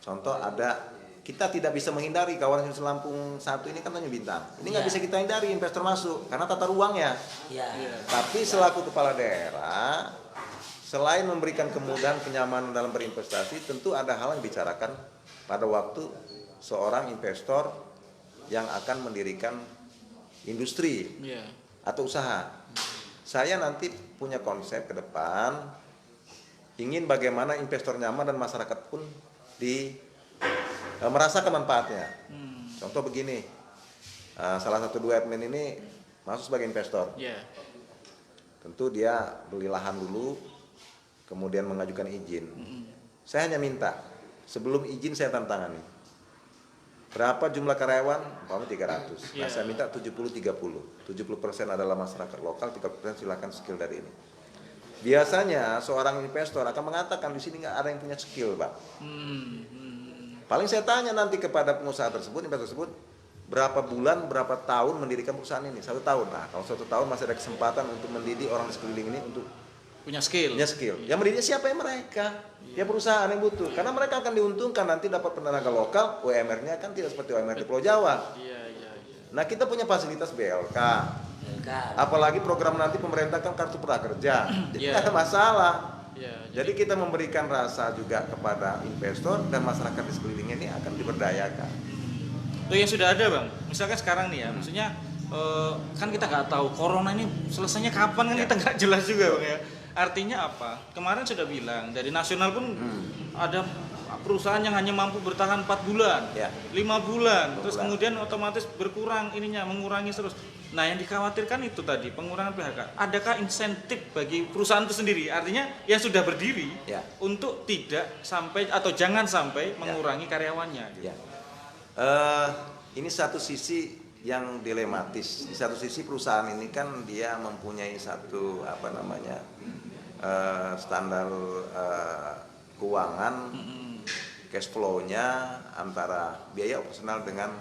[SPEAKER 2] Contoh ada, kita tidak bisa menghindari kawasan industri Lampung 1 ini kan Tanjung Bintang. Ini nggak
[SPEAKER 3] Ya.
[SPEAKER 2] bisa kita hindari investor masuk karena tata ruangnya.
[SPEAKER 3] Ya.
[SPEAKER 2] Tapi selaku kepala daerah, selain memberikan kemudahan kenyamanan dalam berinvestasi, tentu ada hal yang dibicarakan pada waktu seorang investor yang akan mendirikan industri
[SPEAKER 1] Iya.
[SPEAKER 2] atau usaha. Saya nanti punya konsep ke depan, ingin bagaimana investor nyaman dan masyarakat pun merasakan manfaatnya. Contoh begini, salah satu dua admin ini masuk sebagai investor.
[SPEAKER 1] Iya.
[SPEAKER 2] Tentu dia beli lahan dulu, kemudian mengajukan izin. Saya hanya minta, sebelum izin saya tantangani. Berapa jumlah karyawan? Umpamanya 300. Nah,
[SPEAKER 1] Iya.
[SPEAKER 2] saya minta 70-30. 70% adalah masyarakat lokal, 30% silakan skill dari ini. Biasanya seorang investor akan mengatakan di sini nggak ada yang punya skill, Pak. Paling saya tanya nanti kepada pengusaha tersebut, investor tersebut, berapa bulan, berapa tahun mendirikan perusahaan ini? 1 tahun. Nah, kalau 1 tahun masih ada kesempatan untuk mendidik orang di sekeliling ini untuk
[SPEAKER 1] Punya skill.
[SPEAKER 2] punya skill. Yang mendidik siapa? Ya mereka. Ya perusahaan yang butuh. Karena mereka akan diuntungkan nanti dapat tenaga lokal, UMR-nya kan tidak seperti UMR di Pulau Jawa.
[SPEAKER 1] Iya.
[SPEAKER 2] Nah, kita punya fasilitas BLK.
[SPEAKER 3] Kan.
[SPEAKER 2] Apalagi program nanti pemerintah kan kartu prakerja. Jadi
[SPEAKER 1] Iya.
[SPEAKER 2] nggak ada masalah.
[SPEAKER 1] Iya.
[SPEAKER 2] Jadi kita memberikan rasa juga kepada investor dan masyarakat di sekelilingnya ini akan diberdayakan.
[SPEAKER 1] Tuh yang sudah ada Bang, misalkan sekarang nih ya, maksudnya kan kita nggak tahu corona ini selesainya kapan kan
[SPEAKER 2] Ya.
[SPEAKER 1] kita nggak jelas juga Bang ya. Artinya apa? Kemarin sudah bilang dari nasional pun ada perusahaan yang hanya mampu bertahan 4 bulan,
[SPEAKER 2] Ya.
[SPEAKER 1] 5 bulan, terus
[SPEAKER 2] 5 bulan.
[SPEAKER 1] kemudian otomatis berkurang ininya, mengurangi terus. Nah yang dikhawatirkan itu tadi pengurangan PHK. Adakah insentif bagi perusahaan itu sendiri? Artinya yang sudah berdiri
[SPEAKER 2] Ya.
[SPEAKER 1] untuk tidak sampai atau jangan sampai mengurangi karyawannya. Gitu.
[SPEAKER 2] Ya. Ini satu sisi yang dilematis. Di satu sisi perusahaan ini kan dia mempunyai satu standar keuangan, cash flow-nya antara biaya operasional dengan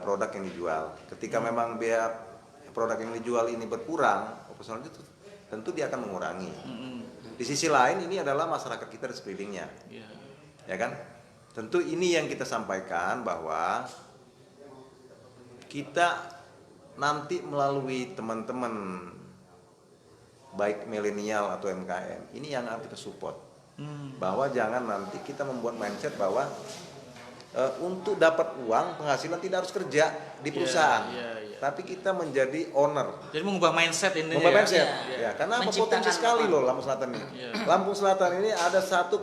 [SPEAKER 2] produk yang dijual. Ketika memang biaya produk yang dijual ini berkurang, operasional itu tentu dia akan mengurangi.
[SPEAKER 1] Mm-mm.
[SPEAKER 2] Di sisi lain ini adalah masyarakat kita di sekelilingnya,
[SPEAKER 1] Iya.
[SPEAKER 2] ya kan? Tentu ini yang kita sampaikan bahwa kita nanti melalui teman-teman baik milenial atau MKM ini yang harus kita support, bahwa jangan nanti kita membuat mindset bahwa untuk dapat uang penghasilan tidak harus kerja di perusahaan,
[SPEAKER 1] iya.
[SPEAKER 2] tapi kita menjadi owner.
[SPEAKER 1] Jadi mengubah mindset ini.
[SPEAKER 2] Mengubah mindset,
[SPEAKER 3] Iya.
[SPEAKER 2] ya, karena apa,
[SPEAKER 3] Menciptakan
[SPEAKER 2] potensi sekali
[SPEAKER 3] lapangan.
[SPEAKER 2] loh Lampung Selatan ini.
[SPEAKER 1] Iya.
[SPEAKER 2] Lampung Selatan ini ada 1,1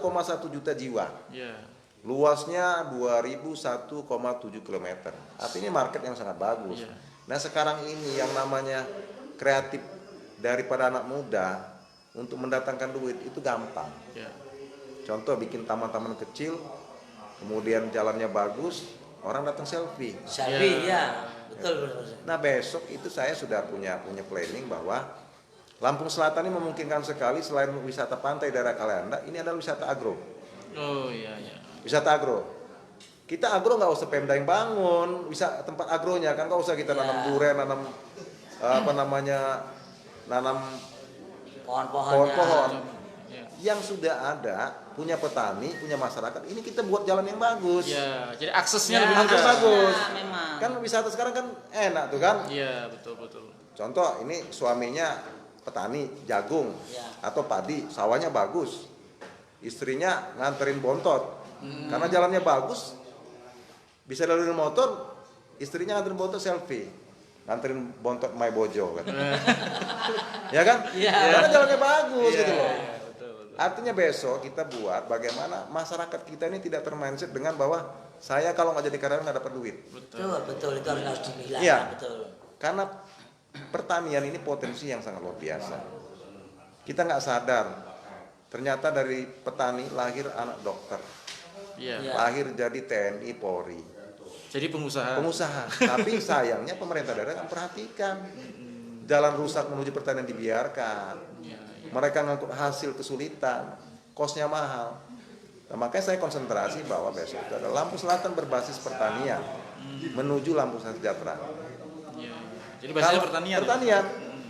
[SPEAKER 2] juta jiwa,
[SPEAKER 1] Iya.
[SPEAKER 2] luasnya 2001,7 km. Artinya market yang sangat bagus.
[SPEAKER 1] Iya.
[SPEAKER 2] Nah sekarang ini yang namanya kreatif daripada anak muda untuk mendatangkan duit itu gampang.
[SPEAKER 1] Iya.
[SPEAKER 2] Contoh bikin taman-taman kecil, kemudian jalannya bagus, orang datang selfie.
[SPEAKER 3] Selfie,
[SPEAKER 1] Iya.
[SPEAKER 3] ya. Betul.
[SPEAKER 2] Nah besok itu saya sudah punya planning bahwa Lampung Selatan ini memungkinkan sekali selain wisata pantai daerah Kalianda, ini adalah wisata agro.
[SPEAKER 1] Oh iya.
[SPEAKER 2] Wisata agro. Kita agro nggak usah Pemda yang bangun, bisa tempat agronya kan, nggak usah kita nanam durian, nanam nanam pohon-pohon.
[SPEAKER 1] Iya.
[SPEAKER 2] Yang sudah ada, punya petani, punya masyarakat, ini kita buat jalan yang bagus.
[SPEAKER 1] Iya, jadi aksesnya
[SPEAKER 3] Ya,
[SPEAKER 1] lebih mudah.
[SPEAKER 2] akses bagus.
[SPEAKER 3] Ya, memang.
[SPEAKER 2] Kan wisata sekarang kan enak tuh kan.
[SPEAKER 1] Iya, betul.
[SPEAKER 2] Contoh ini suaminya petani jagung
[SPEAKER 3] Ya.
[SPEAKER 2] atau padi, sawahnya bagus. Istrinya nganterin bontot. Karena jalannya bagus, bisa laluin motor, istrinya nganterin bontot selfie. Nganterin bontot my bojo kan. Ya kan?
[SPEAKER 3] Iya.
[SPEAKER 2] Karena jalannya bagus
[SPEAKER 1] Iya,
[SPEAKER 2] gitu loh.
[SPEAKER 1] iya, betul.
[SPEAKER 2] Artinya besok kita buat bagaimana masyarakat kita ini tidak termindset dengan bahwa saya kalau nggak jadi karyawan nggak dapat duit.
[SPEAKER 3] Betul. Itu harus dibilang.
[SPEAKER 2] Iya.
[SPEAKER 3] Betul.
[SPEAKER 2] Karena pertanian ini potensi yang sangat luar biasa. Kita nggak sadar, ternyata dari petani lahir anak dokter,
[SPEAKER 1] Iya.
[SPEAKER 3] Iya.
[SPEAKER 2] lahir jadi TNI Polri,
[SPEAKER 1] Jadi pengusaha.
[SPEAKER 2] Tapi sayangnya pemerintah daerah nggak perhatikan. Jalan rusak menuju pertanian dibiarkan.
[SPEAKER 1] Iya.
[SPEAKER 2] Mereka ngangkut hasil kesulitan, kosnya mahal. Nah, makanya saya konsentrasi bahwa besok itu adalah Lampung Selatan berbasis pertanian menuju Lampung Sejahtera.
[SPEAKER 1] Iya. Jadi basisnya
[SPEAKER 2] Kalau
[SPEAKER 1] pertanian.
[SPEAKER 2] Pertanian.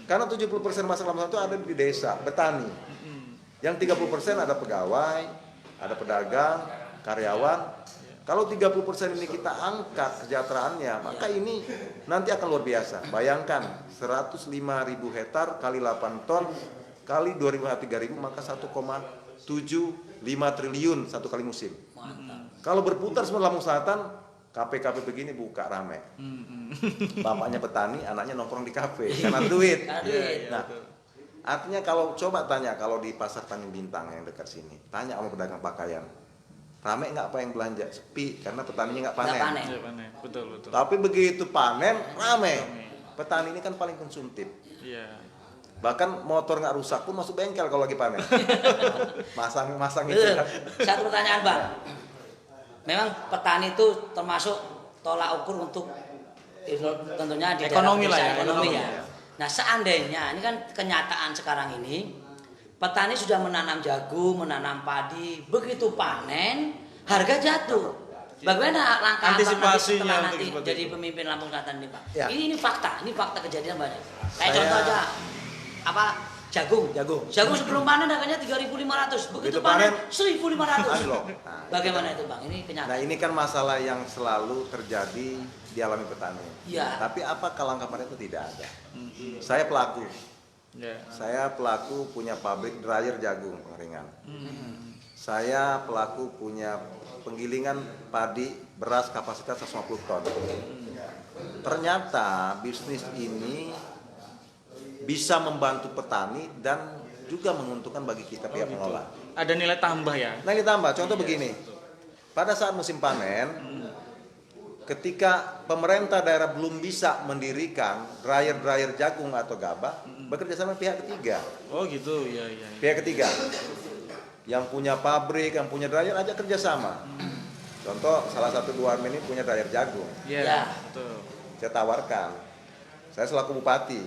[SPEAKER 2] Karena 70% masyarakat Lampung Selatan itu ada di desa, bertani. Yang 30% ada pegawai, ada pedagang, karyawan. Kalau 30% ini kita angkat kesejahteraannya, maka ini nanti akan luar biasa. Bayangkan 105.000 hektar kali 8 ton kali 3.000 maka 1,75 triliun satu kali musim.
[SPEAKER 3] Mantap.
[SPEAKER 2] Kalau berputar semua Lampung Selatan, kafe-kafe begini buka rame. Bapaknya petani, anaknya nongkrong di kafe karena duit.
[SPEAKER 3] Karena duit.
[SPEAKER 2] Nah, artinya kalau coba tanya kalau di pasar Tanjung Bintang yang dekat sini, tanya sama pedagang pakaian, rame nggak apa yang belanja? Sepi karena petaninya nggak panen.
[SPEAKER 3] Nggak panen.
[SPEAKER 1] Iya, panen. Betul.
[SPEAKER 2] Tapi begitu panen, rame. Petani ini kan paling konsumtif.
[SPEAKER 1] Iya.
[SPEAKER 2] Bahkan motor nggak rusak pun masuk bengkel kalau lagi panen. Masang itu.
[SPEAKER 3] Betul. Satu pertanyaan, Bang. Memang petani itu termasuk tolak ukur untuk tentunya di
[SPEAKER 1] Ekonomi
[SPEAKER 3] dalam
[SPEAKER 1] lah ya,
[SPEAKER 3] desa, ekonomi
[SPEAKER 1] ekonomi
[SPEAKER 3] ya.
[SPEAKER 2] ya.
[SPEAKER 3] Nah, seandainya ini kan kenyataan sekarang ini petani sudah menanam jagung, menanam padi, begitu panen harga jatuh. Bagaimana langkah Abang
[SPEAKER 1] Antisipasinya
[SPEAKER 3] setelah
[SPEAKER 1] untuk
[SPEAKER 3] nanti
[SPEAKER 1] seperti
[SPEAKER 3] jadi
[SPEAKER 1] itu?
[SPEAKER 3] pemimpin Lampung Selatan ini, Pak?
[SPEAKER 2] Ya.
[SPEAKER 3] Ini fakta kejadian banyak. Kayak
[SPEAKER 2] Saya-
[SPEAKER 3] contoh aja apa jagung.
[SPEAKER 2] Jagung.
[SPEAKER 3] Jagung sebelum panen harganya 3.500, begitu
[SPEAKER 2] Begitu
[SPEAKER 3] panen
[SPEAKER 2] panen,
[SPEAKER 3] 1.500.
[SPEAKER 2] anjlok. Nah,
[SPEAKER 3] Bagaimana itu, Bang? Ini kenyataan.
[SPEAKER 2] Nah ini kan masalah yang selalu terjadi dialami petani.
[SPEAKER 3] Iya.
[SPEAKER 2] Tapi apakah langkah mereka itu tidak ada? Saya pelaku.
[SPEAKER 1] Iya.
[SPEAKER 2] Saya pelaku punya pabrik dryer jagung pengeringan. Saya pelaku punya penggilingan padi beras kapasitas 150 ton. Ternyata bisnis ini bisa membantu petani dan juga menguntungkan bagi kita pihak pengelola.
[SPEAKER 1] Ada nilai tambah ya.
[SPEAKER 2] Nah ditambah, contoh begini, pada saat musim panen, ketika pemerintah daerah belum bisa mendirikan dryer jagung atau gabah, bekerja sama pihak ketiga.
[SPEAKER 1] Oh gitu, iya.
[SPEAKER 2] Pihak ketiga, yang punya pabrik, yang punya dryer, ajak kerjasama. Contoh, salah satu BUMN ini punya dryer jagung,
[SPEAKER 1] Iya,
[SPEAKER 3] Ya.
[SPEAKER 1] betul.
[SPEAKER 2] saya tawarkan, saya selaku bupati,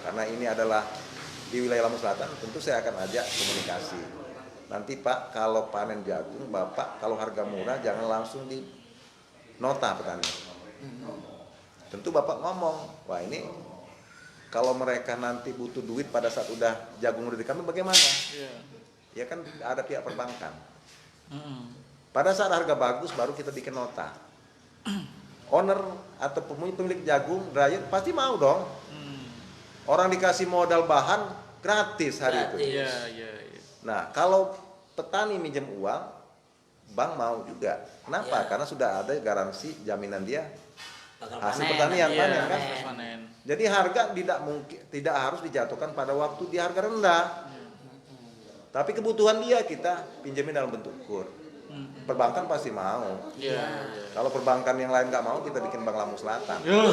[SPEAKER 2] karena ini adalah di wilayah Lampung Selatan, tentu saya akan ajak komunikasi. Nanti Pak, kalau panen jagung, Bapak kalau harga murah jangan langsung di nota petani. Tentu Bapak ngomong, wah ini kalau mereka nanti butuh duit pada saat udah jagung udah di kami bagaimana?
[SPEAKER 1] Iya.
[SPEAKER 2] Ya kan ada pihak perbankan.
[SPEAKER 1] Mm-mm.
[SPEAKER 2] Pada saat harga bagus baru kita bikin nota. Owner atau pemilik jagung dryer pasti mau dong. Orang dikasih modal bahan gratis hari itu.
[SPEAKER 3] Gratis.
[SPEAKER 1] Iya, iya, iya.
[SPEAKER 2] Nah, kalau petani minjem uang, bank mau juga. Kenapa?
[SPEAKER 3] Ya.
[SPEAKER 2] Karena sudah ada garansi jaminan dia
[SPEAKER 3] Bakal
[SPEAKER 2] hasil
[SPEAKER 3] panen.
[SPEAKER 2] pertanian
[SPEAKER 1] Iya,
[SPEAKER 2] panen kan.
[SPEAKER 1] pas panen.
[SPEAKER 2] Jadi harga tidak harus dijatuhkan pada waktu di harga rendah. Tapi kebutuhan dia kita pinjemin dalam bentuk kur. Perbankan pasti mau.
[SPEAKER 1] Iya, iya.
[SPEAKER 2] Kalau perbankan yang lain nggak mau, kita bikin Bank Lampung Selatan.
[SPEAKER 1] Yo.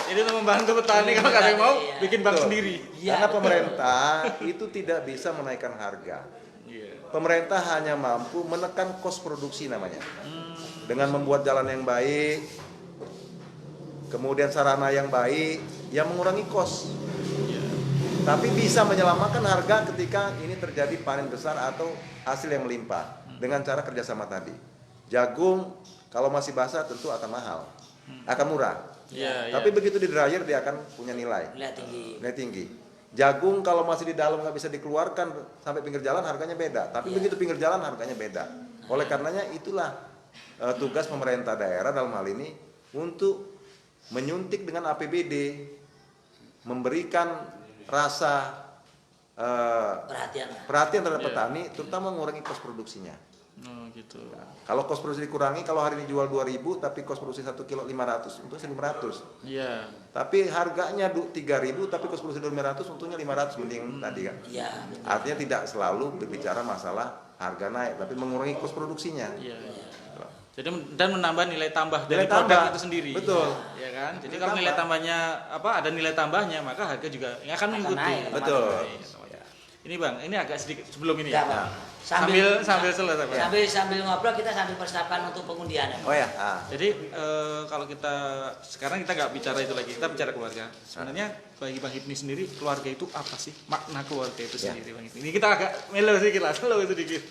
[SPEAKER 1] Jadi untuk membantu petani kalau nggak ada yang mau
[SPEAKER 3] Iya.
[SPEAKER 1] bikin bank
[SPEAKER 2] Betul.
[SPEAKER 1] sendiri.
[SPEAKER 3] Iya,
[SPEAKER 2] Karena
[SPEAKER 3] betul.
[SPEAKER 2] pemerintah itu tidak bisa menaikkan harga.
[SPEAKER 1] Iya.
[SPEAKER 2] Pemerintah hanya mampu menekan kos produksi namanya. Dengan membuat jalan yang baik, kemudian sarana yang baik, yang mengurangi kos.
[SPEAKER 1] Iya.
[SPEAKER 2] Tapi bisa menyelamatkan harga ketika ini terjadi panen besar atau hasil yang melimpah dengan cara kerjasama tadi. Jagung kalau masih basah tentu akan mahal, akan murah.
[SPEAKER 1] Iya,
[SPEAKER 2] Tapi
[SPEAKER 1] iya.
[SPEAKER 2] begitu di dryer dia akan punya nilai
[SPEAKER 3] Nilai tinggi.
[SPEAKER 2] Jagung kalau masih di dalam nggak bisa dikeluarkan sampai pinggir jalan harganya beda. Tapi
[SPEAKER 3] Iya.
[SPEAKER 2] begitu pinggir jalan harganya beda. Oleh karenanya itulah tugas pemerintah daerah dalam hal ini untuk menyuntik dengan APBD, memberikan rasa perhatian terhadap
[SPEAKER 1] Iya.
[SPEAKER 2] petani, terutama mengurangi kos produksinya.
[SPEAKER 1] Oh, gitu.
[SPEAKER 2] Kalau kos produksi dikurangi, kalau hari ini jual 2.000 tapi kos produksi 1 kilo 500, untungnya 1.500.
[SPEAKER 1] Iya.
[SPEAKER 2] Tapi harganya 3.000 tapi kos produksi 500, untungnya 500 mending tadi kan.
[SPEAKER 3] Iya.
[SPEAKER 2] Artinya tidak selalu berbicara masalah harga naik, tapi mengurangi kos produksinya.
[SPEAKER 1] Iya. Jadi dan menambah nilai tambah
[SPEAKER 2] Nilai
[SPEAKER 1] dari produk
[SPEAKER 2] tambah.
[SPEAKER 1] itu sendiri.
[SPEAKER 2] Betul.
[SPEAKER 1] Ya kan? Jadi
[SPEAKER 2] Nilai
[SPEAKER 1] kalau nilai
[SPEAKER 2] tambah.
[SPEAKER 1] tambahnya ada nilai tambahnya, maka harga juga akan mengikuti.
[SPEAKER 3] naik,
[SPEAKER 2] Betul.
[SPEAKER 1] Iya. Ini Bang, ini agak sedikit sebelum ini
[SPEAKER 3] Ya,
[SPEAKER 1] ya.
[SPEAKER 3] Bang.
[SPEAKER 1] Sambil selesai, Bang.
[SPEAKER 3] Sambil ngobrol kita sambil persiapan untuk pengundian. Ya, Bang.
[SPEAKER 2] Oh ya,
[SPEAKER 1] Jadi kalau kita sekarang kita nggak bicara itu lagi, kita bicara keluarga. Sebenarnya bagi Bang Hipni sendiri, keluarga itu apa sih? Makna keluarga itu
[SPEAKER 2] Ya.
[SPEAKER 1] sendiri, Bang Hipni. Ini kita agak melo sedikit lah, slow sedikit.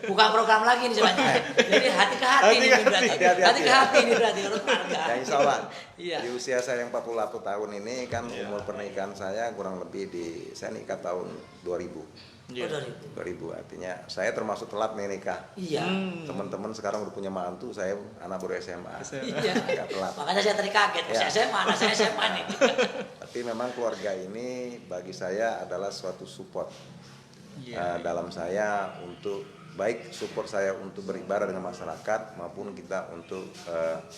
[SPEAKER 3] Bukan program lagi nih sebenarnya. Jadi hati ke hati
[SPEAKER 1] Hati
[SPEAKER 3] nih
[SPEAKER 1] ke hati.
[SPEAKER 3] berarti.
[SPEAKER 2] Hati-hati.
[SPEAKER 3] Hati ke hati nih berarti kalau keluarga.
[SPEAKER 2] ya insya Allah.
[SPEAKER 3] Iya.
[SPEAKER 2] Di usia saya yang 48 tahun ini kan
[SPEAKER 1] Iya.
[SPEAKER 2] umur pernikahan saya kurang lebih saya nikah tahun 2000.
[SPEAKER 3] Oh, 2000.
[SPEAKER 2] 2000 artinya saya termasuk telat nih nikah.
[SPEAKER 3] Iya.
[SPEAKER 2] Teman-teman sekarang udah punya mantu, saya anak baru SMA.
[SPEAKER 3] Iya.
[SPEAKER 2] Agak telat.
[SPEAKER 3] Makanya saya tadi kaget.
[SPEAKER 2] Ya.
[SPEAKER 3] Saya SMA, anak saya SMA nih.
[SPEAKER 2] Tapi memang keluarga ini bagi saya adalah suatu support
[SPEAKER 1] Iya.
[SPEAKER 2] dalam saya untuk baik support saya untuk beribadah dengan masyarakat maupun kita untuk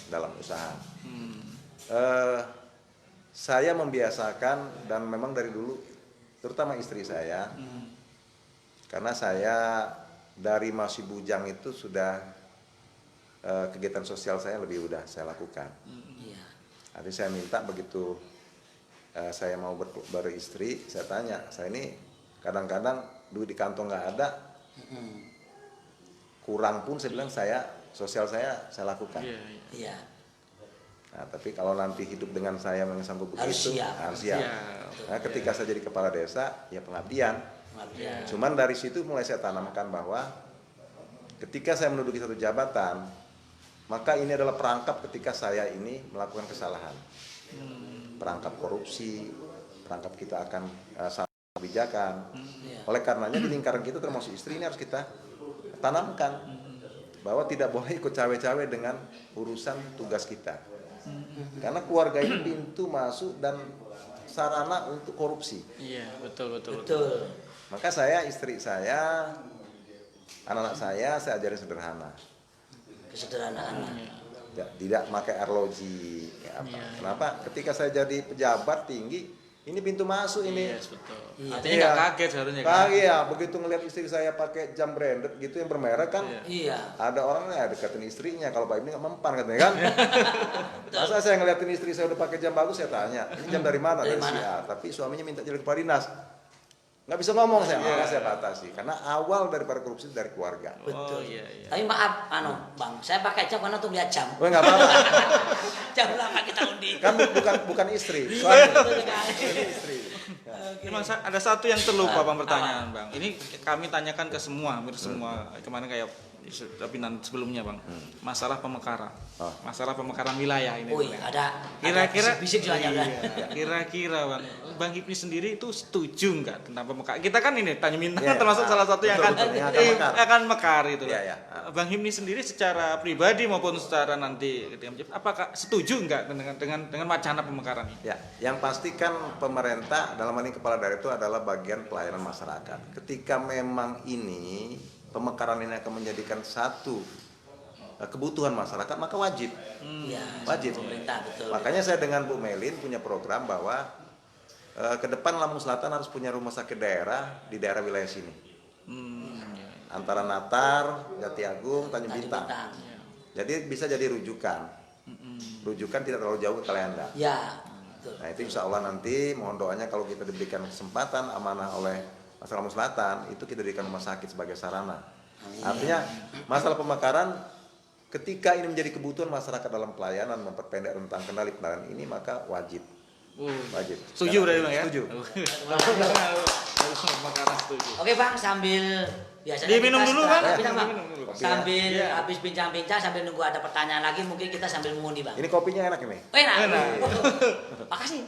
[SPEAKER 2] dalam usaha. Saya membiasakan dan memang dari dulu terutama istri saya karena saya dari masih bujang itu sudah kegiatan sosial saya lebih udah saya lakukan.
[SPEAKER 3] Iya.
[SPEAKER 2] Nanti saya minta begitu saya mau beristri, saya tanya, saya ini kadang-kadang duit di kantong nggak ada, kurang pun saya bilang sosial saya lakukan.
[SPEAKER 1] Iya, iya.
[SPEAKER 3] Iya.
[SPEAKER 2] Nah, tapi kalau nanti hidup dengan saya yang sanggup
[SPEAKER 3] Harus
[SPEAKER 2] begitu,
[SPEAKER 3] siap.
[SPEAKER 2] harus siap.
[SPEAKER 1] Siap.
[SPEAKER 2] Nah, ketika saya jadi kepala desa, ya pengabdian.
[SPEAKER 3] Iya.
[SPEAKER 2] Cuman dari situ mulai saya tanamkan bahwa ketika saya menduduki satu jabatan, maka ini adalah perangkap ketika saya ini melakukan kesalahan. Perangkap korupsi, perangkap kita akan salah kebijakan.
[SPEAKER 3] Iya.
[SPEAKER 2] Oleh karenanya di lingkaran kita termasuk istri ini harus kita tanamkan bahwa tidak boleh ikut cawe-cawe dengan urusan tugas kita. Karena keluarga ini pintu masuk dan sarana untuk korupsi.
[SPEAKER 1] Iya, betul.
[SPEAKER 3] Betul.
[SPEAKER 2] Maka saya, istri saya, anak-anak saya ajarin sederhana.
[SPEAKER 3] Kesederhanaan.
[SPEAKER 2] Tidak pakai arloji. Ya, apa.
[SPEAKER 1] Iya.
[SPEAKER 2] Kenapa? Ketika saya jadi pejabat tinggi, ini pintu masuk ini.
[SPEAKER 1] Yes, betul.
[SPEAKER 3] Iya.
[SPEAKER 1] Artinya nggak kaget seharusnya kan?
[SPEAKER 2] Kaget ya, begitu ngelihat istri saya pakai jam branded gitu yang bermerek kan.
[SPEAKER 3] Iya.
[SPEAKER 2] Ada orang ya dekatin istrinya, kalau Pak ini nggak mempan katanya kan. Masa saya ngeliatin istri saya udah pakai jam bagus, saya tanya, ini jam dari mana?
[SPEAKER 3] Dari
[SPEAKER 2] Dari si
[SPEAKER 3] mana?
[SPEAKER 2] A. Tapi suaminya minta jadi kepala dinas. Nggak bisa ngomong saya, maka saya batasi. Karena awal daripada korupsi itu dari keluarga.
[SPEAKER 1] Oh iya, iya.
[SPEAKER 3] Tapi maaf, Bang, saya pakai jam karena untuk lihat jam.
[SPEAKER 2] Oh nggak apa-apa,
[SPEAKER 3] Jam berapa kita undi?
[SPEAKER 2] kan bukan istri, suami.
[SPEAKER 3] Betul sekali.
[SPEAKER 2] Ini istri.
[SPEAKER 3] Oke.
[SPEAKER 1] Ini Bang, ada satu yang terlupa Bang pertanyaan Bang. Ini kami tanyakan ke semua, hampir semua. Kemarin kayak tapi nanti sebelumnya Bang, masalah pemekaran,
[SPEAKER 2] Oh.
[SPEAKER 1] masalah pemekaran wilayah ini.
[SPEAKER 3] Oh
[SPEAKER 1] Bang,
[SPEAKER 3] iya,
[SPEAKER 1] ya.
[SPEAKER 3] ada
[SPEAKER 1] Kira-kira
[SPEAKER 3] bisik soalnya udah.
[SPEAKER 1] kira-kira Bang Hipni sendiri itu setuju nggak tentang pemekaran? Kita kan ini Tanjung Minang
[SPEAKER 2] Iya,
[SPEAKER 1] termasuk salah satu yang
[SPEAKER 2] betul,
[SPEAKER 1] akan
[SPEAKER 2] betul, yang akan mekar.
[SPEAKER 1] akan mekar itu.
[SPEAKER 2] Iya, iya.
[SPEAKER 1] Bang Hipni sendiri secara pribadi maupun secara nanti ketika menjadi, apakah setuju nggak dengan wacana pemekaran ini?
[SPEAKER 2] Ya, yang pasti kan pemerintah dalam hal ini kepala daerah itu adalah bagian pelayanan masyarakat. Ketika memang ini pemekaran ini akan menjadikan satu kebutuhan masyarakat, maka wajib.
[SPEAKER 3] Iya,
[SPEAKER 2] Wajib.
[SPEAKER 3] pemerintah betul.
[SPEAKER 2] Makanya saya dengan Bu Melin punya program bahwa ke depan Lampung Selatan harus punya rumah sakit daerah di daerah wilayah sini. Antara Natar, Jati Agung, Tanjung Bintang. Jadi bisa jadi rujukan. Rujukan tidak terlalu jauh ke Kalianda.
[SPEAKER 3] Ya, betul.
[SPEAKER 2] Nah itu insya Allah nanti mohon doanya kalau kita diberikan kesempatan amanah oleh masyarakat Lampung Selatan, itu kita diberikan rumah sakit sebagai sarana. Artinya masalah pemekaran ketika ini menjadi kebutuhan masyarakat dalam pelayanan, memperpendek rentang kendali penanganan ini, maka wajib. Wajib.
[SPEAKER 1] Setuju berarti Bang ya?
[SPEAKER 2] Setuju.
[SPEAKER 1] Pemekaran setuju.
[SPEAKER 3] Oke Bang, sambil biasanya
[SPEAKER 1] Diminum
[SPEAKER 3] kita
[SPEAKER 1] dulu,
[SPEAKER 3] setelah-
[SPEAKER 1] Bang.
[SPEAKER 3] Minum, Bang.
[SPEAKER 1] Minum dulu, Bang.
[SPEAKER 3] Sambil
[SPEAKER 1] Iya.
[SPEAKER 3] habis bincang-bincang, sambil nunggu ada pertanyaan lagi, mungkin kita sambil mengundi Bang.
[SPEAKER 2] Ini kopinya enak ini.
[SPEAKER 3] Enak.
[SPEAKER 1] Enak.
[SPEAKER 3] Makasih.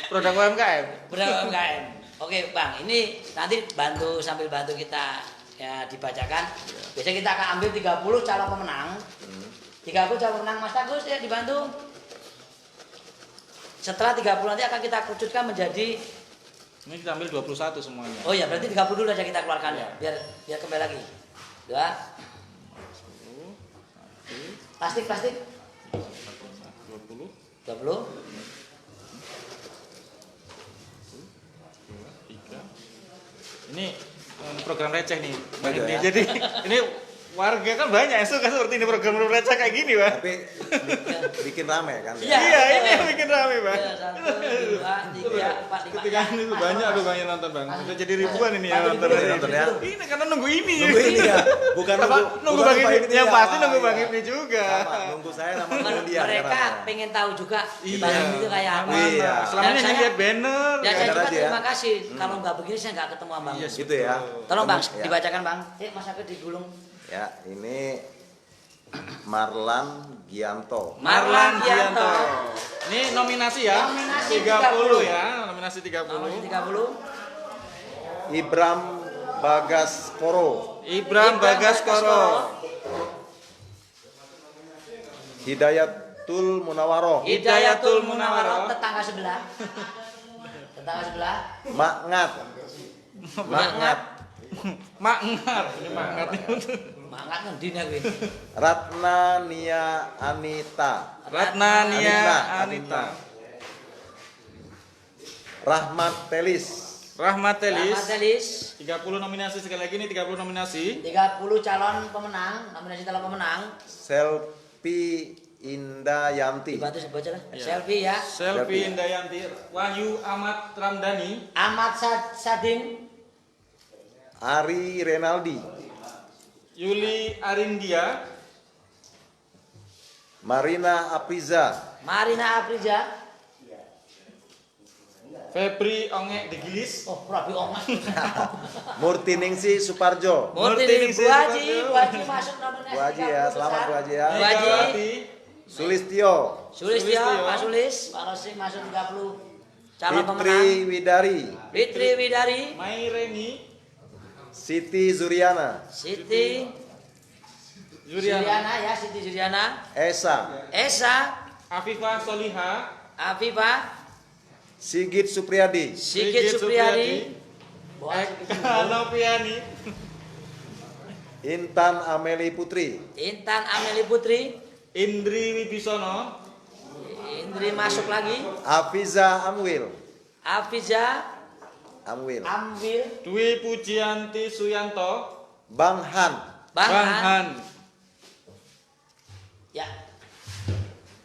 [SPEAKER 1] Produk UMKM.
[SPEAKER 3] Berapa UMKM? Oke Bang, ini nanti sambil bantu kita ya dibacakan. Biasanya kita akan ambil 30 calon pemenang. 30 calon pemenang Mas Agus ya dibantu. Setelah 30 nanti akan kita kerucutkan menjadi,
[SPEAKER 1] Ini kita ambil 21 semuanya.
[SPEAKER 3] oh ya berarti 30 dulu aja kita keluarkan ya. Biar kembali lagi. 2. Plastik.
[SPEAKER 1] 20,
[SPEAKER 3] 20.
[SPEAKER 1] 3. Ini program receh nih, Bang
[SPEAKER 2] Receh
[SPEAKER 1] Hipni.
[SPEAKER 2] ya?
[SPEAKER 1] Jadi ini warga kan banyak yang suka seperti ini program receh kayak gini, Bang.
[SPEAKER 2] Tapi bikin rame kan.
[SPEAKER 3] Iya.
[SPEAKER 1] Iya, ini yang bikin rame, Bang.
[SPEAKER 3] Ya, 1, 2, 3, 4, 5.
[SPEAKER 1] Ketika ini tuh banyak tuh Bang yang nonton, Bang. Udah jadi ribuan ini yang nonton.
[SPEAKER 2] Ribuan nonton ya.
[SPEAKER 1] Ini karena nunggu ini.
[SPEAKER 2] Nunggu ini ya. Bukan
[SPEAKER 1] Nunggu
[SPEAKER 2] bukan
[SPEAKER 1] Bang
[SPEAKER 2] Pak
[SPEAKER 1] Hipni.
[SPEAKER 2] Hipni
[SPEAKER 1] Yang
[SPEAKER 2] ya.
[SPEAKER 1] pasti nunggu
[SPEAKER 2] Oh,
[SPEAKER 1] Bang
[SPEAKER 2] iya.
[SPEAKER 1] Hipni juga.
[SPEAKER 2] Sama, nunggu saya sama nunggu dia.
[SPEAKER 3] Mereka
[SPEAKER 2] karena-
[SPEAKER 3] pengen tahu juga
[SPEAKER 1] Iya.
[SPEAKER 3] Bang Hipni itu kayak apa.
[SPEAKER 2] Iya.
[SPEAKER 1] Selama
[SPEAKER 3] Dan
[SPEAKER 1] ini hanya
[SPEAKER 3] saya-
[SPEAKER 1] lihat banner.
[SPEAKER 3] Ya saya
[SPEAKER 2] Benar
[SPEAKER 3] juga
[SPEAKER 2] aja ya.
[SPEAKER 3] terima kasih. Kalau nggak begini saya nggak ketemu Bang.
[SPEAKER 1] Iya,
[SPEAKER 2] Gitu ya.
[SPEAKER 3] Tolong Bang,
[SPEAKER 2] Ya.
[SPEAKER 3] dibacakan Bang. Mas Agus digulung.
[SPEAKER 2] Ya, ini Marlan Gianto.
[SPEAKER 3] Marlan Gianto.
[SPEAKER 1] Ini nominasi ya.
[SPEAKER 3] Nominasi
[SPEAKER 1] 30 ya, nominasi 30.
[SPEAKER 3] Nomor 30.
[SPEAKER 2] Ibram Bagaskoro.
[SPEAKER 1] Ibram Bagaskoro.
[SPEAKER 2] Hidayatul Munawaroh.
[SPEAKER 1] Hidayatul Munawaroh.
[SPEAKER 3] Tetangga sebelah. Tetangga sebelah.
[SPEAKER 2] Makngat. Makngat.
[SPEAKER 1] Makngat. Ini makngat nih.
[SPEAKER 3] Mangat ngendi nek kuwi.
[SPEAKER 2] Ratna Nia Anita.
[SPEAKER 1] Ratna Nia
[SPEAKER 2] Anita.
[SPEAKER 1] Anita.
[SPEAKER 2] Rahmat Telis.
[SPEAKER 1] Rahmat Telis.
[SPEAKER 3] Rahmat Telis.
[SPEAKER 1] 30 nominasi sekali lagi nih 30 nominasi.
[SPEAKER 3] 30 calon pemenang, nominasi calon pemenang.
[SPEAKER 2] Selvi Indayanti.
[SPEAKER 3] Dibantu baca lah.
[SPEAKER 1] Iya.
[SPEAKER 3] Selfie ya.
[SPEAKER 1] Selvi Indayanti. Wahyu Ahmad Ramdhani.
[SPEAKER 3] Ahmad Sadin.
[SPEAKER 2] Ari Renaldi.
[SPEAKER 1] Yuli Arindia.
[SPEAKER 2] Marina Apriza.
[SPEAKER 3] Marina Aprija.
[SPEAKER 1] Febri Onge Degilis.
[SPEAKER 3] Oh, Prabi Ongat.
[SPEAKER 2] Murtiningsi Suparjo.
[SPEAKER 3] Murti
[SPEAKER 1] Murti
[SPEAKER 3] Bu Haji,
[SPEAKER 1] Ningsi
[SPEAKER 3] Bu Haji masuk nominasi.
[SPEAKER 2] Bu Haji ya,
[SPEAKER 3] 30
[SPEAKER 2] selamat
[SPEAKER 3] besar.
[SPEAKER 2] Bu Haji ya.
[SPEAKER 3] Bu Haji.
[SPEAKER 1] Megawati.
[SPEAKER 2] Sulistyo.
[SPEAKER 3] Sulistyo,
[SPEAKER 1] Sulistyo.
[SPEAKER 3] Pak Sulis, Pak Rosi masuk 30 calon pemenang.
[SPEAKER 2] Fitri Widari.
[SPEAKER 3] Fitri Widari,
[SPEAKER 1] Maireni.
[SPEAKER 2] Siti Zuriana.
[SPEAKER 3] Siti
[SPEAKER 1] Juliana.
[SPEAKER 3] Juliana ya, Siti Juliana,
[SPEAKER 2] Esa.
[SPEAKER 3] Esa,
[SPEAKER 1] Afifah Soliha.
[SPEAKER 3] Afifah,
[SPEAKER 2] Sigit Supriyadi.
[SPEAKER 3] Sigit Supriyadi,
[SPEAKER 1] Eka Noviani.
[SPEAKER 2] Intan Ameli Putri.
[SPEAKER 3] Intan Ameli Putri,
[SPEAKER 1] Indri Wibisono.
[SPEAKER 3] Indri masuk lagi,
[SPEAKER 2] Afiza Amwil.
[SPEAKER 3] Afiza,
[SPEAKER 2] Amwil.
[SPEAKER 3] Amwil,
[SPEAKER 1] Dwi Pujianti Suyanto.
[SPEAKER 2] Bang Han.
[SPEAKER 3] Bang Han,
[SPEAKER 1] Han.
[SPEAKER 3] ya,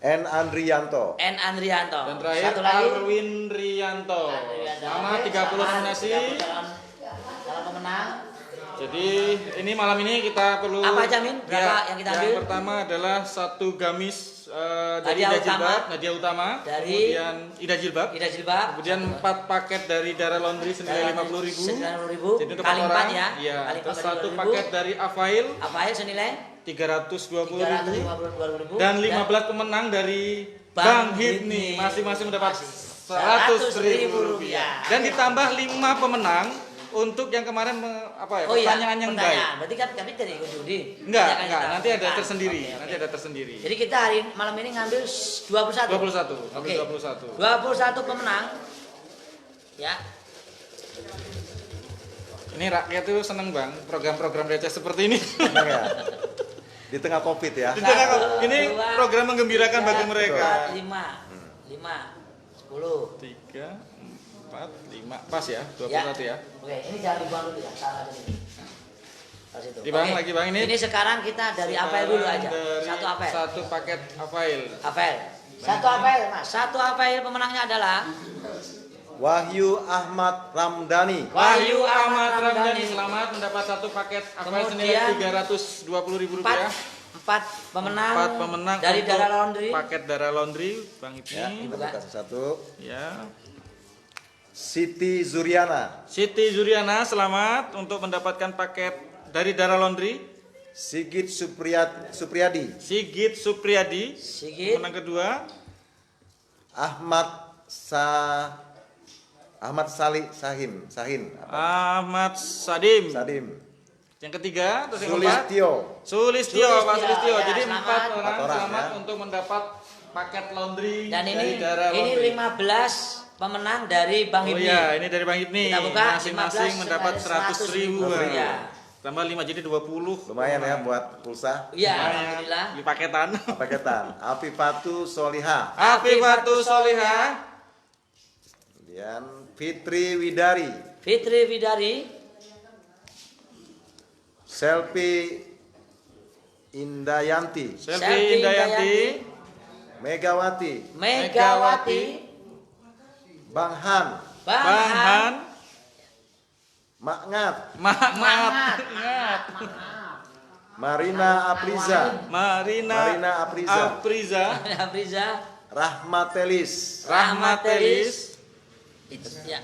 [SPEAKER 2] N. Andrianto.
[SPEAKER 3] N Andrianto.
[SPEAKER 1] Dan terakhir
[SPEAKER 3] Satu lagi.
[SPEAKER 1] Arwin Rianto.
[SPEAKER 3] Andrianto.
[SPEAKER 1] Sama
[SPEAKER 3] Oke,
[SPEAKER 1] 30
[SPEAKER 3] sama
[SPEAKER 1] nominasi.
[SPEAKER 3] 30 calon pemenang.
[SPEAKER 1] Jadi ini malam ini kita perlu
[SPEAKER 3] Apa aja, Min? Berapa yang kita ambil?
[SPEAKER 1] Yang pertama adalah 1 gamis dari
[SPEAKER 3] Nadia
[SPEAKER 1] Ida
[SPEAKER 3] Utama.
[SPEAKER 1] Jilbab, Nadia Utama,
[SPEAKER 3] Dari
[SPEAKER 1] kemudian Ida Jilbab,
[SPEAKER 3] Ida Jilbab.
[SPEAKER 1] kemudian 4 paket dari Dara Laundry senilai 50.000.
[SPEAKER 3] 90.000.
[SPEAKER 1] Jadi untuk
[SPEAKER 3] Kali
[SPEAKER 1] 4
[SPEAKER 3] 4
[SPEAKER 1] orang,
[SPEAKER 3] ya.
[SPEAKER 1] iya.
[SPEAKER 3] Kali
[SPEAKER 1] Terus
[SPEAKER 3] 4
[SPEAKER 1] 1
[SPEAKER 3] 20.000.
[SPEAKER 1] paket dari Afail
[SPEAKER 3] Apa ya senilai
[SPEAKER 1] 320.000
[SPEAKER 3] 352.000
[SPEAKER 1] dan 15 pemenang dari Bang Hipni masing-masing mendapat 100.000 rupiah. Dan ditambah 5 pemenang untuk yang kemarin pertanyaan yang baik.
[SPEAKER 3] Berarti kan kami tidak ikut judi.
[SPEAKER 1] Enggak,
[SPEAKER 3] Tanyakan kita.
[SPEAKER 1] nanti ada
[SPEAKER 3] Bukan.
[SPEAKER 1] tersendiri,
[SPEAKER 3] Oke, oke.
[SPEAKER 1] nanti ada tersendiri.
[SPEAKER 3] Jadi kita malam ini ngambil 21.
[SPEAKER 1] 21,
[SPEAKER 3] Oke.
[SPEAKER 1] ngambil 21.
[SPEAKER 3] 21 pemenang. Ya.
[SPEAKER 1] Ini rakyat tuh seneng Bang, program-program receh seperti ini.
[SPEAKER 2] Senang ya. Di tengah Covid ya.
[SPEAKER 1] Di tengah kok, ini
[SPEAKER 3] 1, 2,
[SPEAKER 1] program menggembirakan
[SPEAKER 3] 3,
[SPEAKER 1] bagi mereka.
[SPEAKER 3] 4, 5, 10.
[SPEAKER 1] 3, 4, 5, pas ya, 21 ya.
[SPEAKER 3] Oke, ini jangan dibuang dulu ya, salah aja ini. Pas itu.
[SPEAKER 1] Di Bang,
[SPEAKER 3] Oke,
[SPEAKER 1] lagi Bang ini.
[SPEAKER 3] Ini sekarang kita dari apel dulu aja.
[SPEAKER 1] Dari
[SPEAKER 3] Satu apel.
[SPEAKER 1] Satu paket Afail.
[SPEAKER 3] Apel. Satu apel, Mas. Satu apel pemenangnya adalah
[SPEAKER 2] Wahyu Ahmad Ramdhani.
[SPEAKER 1] Wahyu Ahmad Ramdhani, selamat mendapat 1 paket Afail senilai
[SPEAKER 3] Kemudian
[SPEAKER 1] 320.000 rupiah.
[SPEAKER 3] 4 pemenang,
[SPEAKER 1] 4 pemenang
[SPEAKER 3] dari
[SPEAKER 1] untuk
[SPEAKER 3] Dara Laundry.
[SPEAKER 1] paket Dara Laundry, Bang
[SPEAKER 2] Ya,
[SPEAKER 1] Hipni.
[SPEAKER 2] kita buka satu.
[SPEAKER 1] Ya.
[SPEAKER 2] Siti Zuriana.
[SPEAKER 1] Siti Zuriana, selamat untuk mendapatkan paket dari Dara Laundry.
[SPEAKER 2] Sigit Supriyadi.
[SPEAKER 1] Sigit Supriyadi,
[SPEAKER 3] Sigit.
[SPEAKER 1] pemenang kedua.
[SPEAKER 2] Ahmad Sahin.
[SPEAKER 1] Ahmad Sadim.
[SPEAKER 2] Sadim.
[SPEAKER 1] Yang ketiga, terus yang keempat.
[SPEAKER 2] Sulistyo.
[SPEAKER 1] Sulistyo, Pak Sulistyo.
[SPEAKER 3] Ya,
[SPEAKER 1] Jadi
[SPEAKER 3] selamat.
[SPEAKER 1] 4 orang
[SPEAKER 2] Empat orang,
[SPEAKER 1] selamat
[SPEAKER 2] ya.
[SPEAKER 1] untuk mendapat paket laundry
[SPEAKER 3] Dan
[SPEAKER 1] dari
[SPEAKER 3] ini
[SPEAKER 1] Dara Laundry.
[SPEAKER 3] 15 pemenang dari Bang
[SPEAKER 1] Oh
[SPEAKER 3] Hipni.
[SPEAKER 1] iya, ini dari Bang Hipni.
[SPEAKER 3] Kita buka,
[SPEAKER 1] Masing-masing
[SPEAKER 3] 15
[SPEAKER 1] mendapat
[SPEAKER 3] senilai
[SPEAKER 1] 100.000.
[SPEAKER 3] 100.000. Iya.
[SPEAKER 1] Tambah 5 jadi 20.
[SPEAKER 2] Lumayan ya buat pulsa.
[SPEAKER 3] Iya,
[SPEAKER 1] Lumayan.
[SPEAKER 3] alhamdulillah.
[SPEAKER 1] Di paketan.
[SPEAKER 2] Paketan. Afifatu Soliha.
[SPEAKER 1] Afifatu Solihah.
[SPEAKER 2] Kemudian Fitri Widari.
[SPEAKER 3] Fitri Widari,
[SPEAKER 2] Selfie Indayanti.
[SPEAKER 1] Selvi Indayanti.
[SPEAKER 2] Megawati.
[SPEAKER 3] Megawati,
[SPEAKER 2] Bang Han.
[SPEAKER 3] Bang
[SPEAKER 1] Bang
[SPEAKER 3] Han,
[SPEAKER 1] Han.
[SPEAKER 2] Makngat.
[SPEAKER 1] Mahat.
[SPEAKER 2] Marina Apriza.
[SPEAKER 1] Marina
[SPEAKER 2] Apriza.
[SPEAKER 1] Apriza.
[SPEAKER 3] Apriza,
[SPEAKER 2] Rahmatelis.
[SPEAKER 1] Rahmatelis.
[SPEAKER 3] itu ya.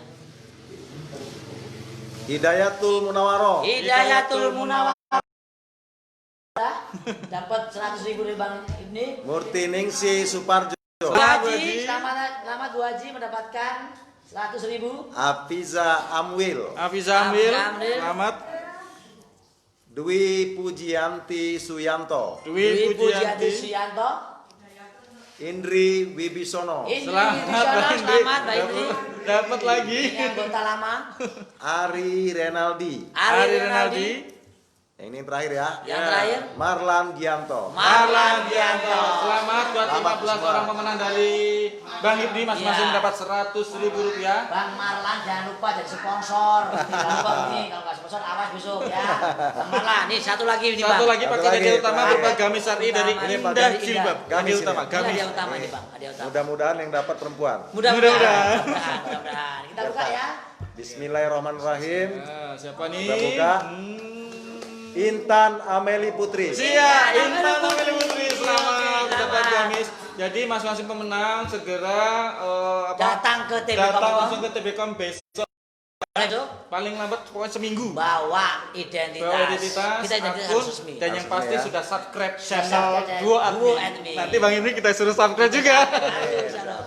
[SPEAKER 2] Hidayatul Munawaro.
[SPEAKER 3] Hidayatul Munawar. Dapat 100.000 dari Bang Hipni.
[SPEAKER 2] Murti Ningsi Suparjo.
[SPEAKER 3] Bu
[SPEAKER 1] Selamat,
[SPEAKER 3] Haji,
[SPEAKER 1] Haji.
[SPEAKER 3] selamat Bu Haji mendapatkan 100.000.
[SPEAKER 2] Afiza Amwil.
[SPEAKER 1] Afiza Amil.
[SPEAKER 3] Amil.
[SPEAKER 1] Selamat.
[SPEAKER 2] Dwi Pujianti Suyanto.
[SPEAKER 1] Dwi
[SPEAKER 3] Pujianti
[SPEAKER 1] Pujianti.
[SPEAKER 3] Suyanto.
[SPEAKER 2] Indri Wibisono.
[SPEAKER 3] Ini
[SPEAKER 1] Selamat, Bang Indri.
[SPEAKER 3] selamat Mbak Indri.
[SPEAKER 1] Dapat lagi.
[SPEAKER 3] Ini anggota lama.
[SPEAKER 2] Ari Renaldi.
[SPEAKER 3] Ari Renaldi.
[SPEAKER 2] Yang ini terakhir ya.
[SPEAKER 3] Yang
[SPEAKER 1] Ya.
[SPEAKER 3] terakhir.
[SPEAKER 2] Marlan Gianto.
[SPEAKER 1] Marlan Gianto. Selamat buat
[SPEAKER 2] Selamat
[SPEAKER 1] 15
[SPEAKER 2] semua.
[SPEAKER 1] orang pemenang dari Bang Hipni masing-masing
[SPEAKER 3] Iya.
[SPEAKER 1] mendapat 100.000 rupiah.
[SPEAKER 3] Bang Marlan jangan lupa jadi sponsor. Jangan lupa nih kalau nggak sponsor awas besok ya. Bang Marlan, nih satu lagi ini Bang.
[SPEAKER 1] Satu lagi
[SPEAKER 2] Satu
[SPEAKER 1] pakai
[SPEAKER 2] lagi,
[SPEAKER 1] hadiah utama
[SPEAKER 2] terakhir.
[SPEAKER 1] berupa gamis syar'i dari
[SPEAKER 3] Utama.
[SPEAKER 1] Indah
[SPEAKER 3] Dari
[SPEAKER 1] Jilbab.
[SPEAKER 3] Indah.
[SPEAKER 1] Hadiah
[SPEAKER 2] Gamis
[SPEAKER 1] utama,
[SPEAKER 2] ini.
[SPEAKER 3] Ini
[SPEAKER 1] gamis.
[SPEAKER 3] hadiah utama nih Bang, hadiah utama.
[SPEAKER 2] Mudah-mudahan yang dapat perempuan.
[SPEAKER 3] Mudah-mudahan. Mudah-mudahan. Kita buka ya.
[SPEAKER 2] Bismillahirrahmanirrahim.
[SPEAKER 1] Nah, siapa nih?
[SPEAKER 2] Kita buka. Intan Ameli Putri.
[SPEAKER 1] Sia, Intan Ameli Putri, selamat
[SPEAKER 3] Oke,
[SPEAKER 1] mendapat
[SPEAKER 3] selamat.
[SPEAKER 1] gamis. Jadi masing-masing pemenang segera
[SPEAKER 3] Datang ke TB
[SPEAKER 1] datang
[SPEAKER 3] Kom.
[SPEAKER 1] langsung ke TBKOM besok.
[SPEAKER 3] Itu
[SPEAKER 1] Paling lambat pokoknya seminggu.
[SPEAKER 3] bawa identitas.
[SPEAKER 1] Bawa identitas,
[SPEAKER 3] Kita identitas
[SPEAKER 1] akun,
[SPEAKER 3] harus resmi.
[SPEAKER 1] dan yang
[SPEAKER 2] Harus
[SPEAKER 1] pasti
[SPEAKER 2] resmi ya.
[SPEAKER 1] sudah subscribe
[SPEAKER 3] Subscribe
[SPEAKER 1] channel
[SPEAKER 3] channel
[SPEAKER 1] Duo
[SPEAKER 3] Duo
[SPEAKER 1] Admin.
[SPEAKER 3] Admin.
[SPEAKER 1] Nanti Bang ini kita suruh subscribe juga.
[SPEAKER 3] Bisa dong.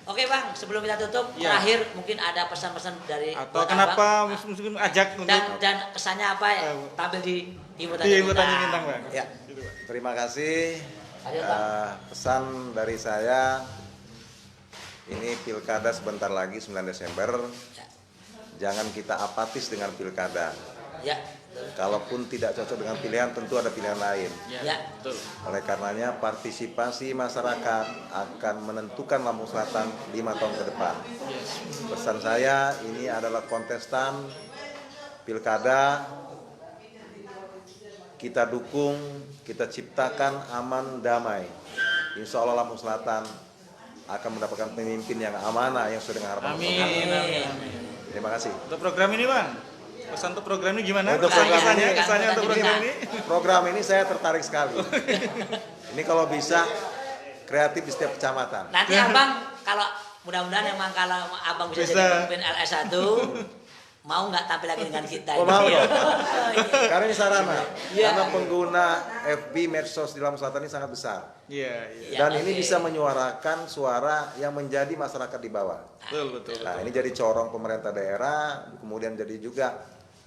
[SPEAKER 3] Oke Bang, sebelum kita tutup,
[SPEAKER 1] Iya.
[SPEAKER 3] terakhir mungkin ada pesan-pesan dari
[SPEAKER 1] Atau
[SPEAKER 3] buat
[SPEAKER 1] kenapa
[SPEAKER 3] Abang.
[SPEAKER 1] mungkin ajak untuk
[SPEAKER 3] dan kesannya apa ya? Tampil di Ibu
[SPEAKER 1] di Tanya Bintang, Bang?
[SPEAKER 2] Ya. Terima kasih.
[SPEAKER 3] Ayo, Bang.
[SPEAKER 2] Pesan dari saya. Ini pilkada sebentar lagi 9 Desember.
[SPEAKER 3] Ya.
[SPEAKER 2] Jangan kita apatis dengan pilkada.
[SPEAKER 3] Ya.
[SPEAKER 2] Kalaupun tidak cocok dengan pilihan, tentu ada pilihan lain.
[SPEAKER 3] Ya.
[SPEAKER 1] Betul.
[SPEAKER 2] Oleh karenanya partisipasi masyarakat akan menentukan Lampung Selatan 5 tahun ke depan. Pesan saya, ini adalah kontestan pilkada. Kita dukung, kita ciptakan aman damai. Insya Allah Lampung Selatan akan mendapatkan pemimpin yang amanah yang sesuai dengan harapan
[SPEAKER 1] Amin.
[SPEAKER 2] masyarakat.
[SPEAKER 1] Amin.
[SPEAKER 2] Terima kasih.
[SPEAKER 1] Untuk program ini, Bang. Pesan untuk program ini gimana?
[SPEAKER 2] Untuk
[SPEAKER 1] Kesannya,
[SPEAKER 2] program
[SPEAKER 1] kesannya untuk program ini.
[SPEAKER 2] Program ini saya tertarik sekali. Ini kalau bisa kreatif di setiap kecamatan.
[SPEAKER 3] Nanti abang kalau mudah-mudahan emang kalau abang bisa
[SPEAKER 1] Bisa.
[SPEAKER 3] jadi pemimpin LS1 mau nggak tampil lagi dengan kita?
[SPEAKER 2] Oh, mau
[SPEAKER 3] Iya.
[SPEAKER 2] dong. Karena ini sarana.
[SPEAKER 3] Iya.
[SPEAKER 2] Karena pengguna FB medsos di Lampung Selatan ini sangat besar.
[SPEAKER 1] Iya, iya.
[SPEAKER 3] Ya,
[SPEAKER 2] Dan ini
[SPEAKER 3] oke.
[SPEAKER 2] bisa menyuarakan suara yang menjadi masyarakat di bawah.
[SPEAKER 1] Betul, betul.
[SPEAKER 2] Nah, ini jadi corong pemerintah daerah, kemudian jadi juga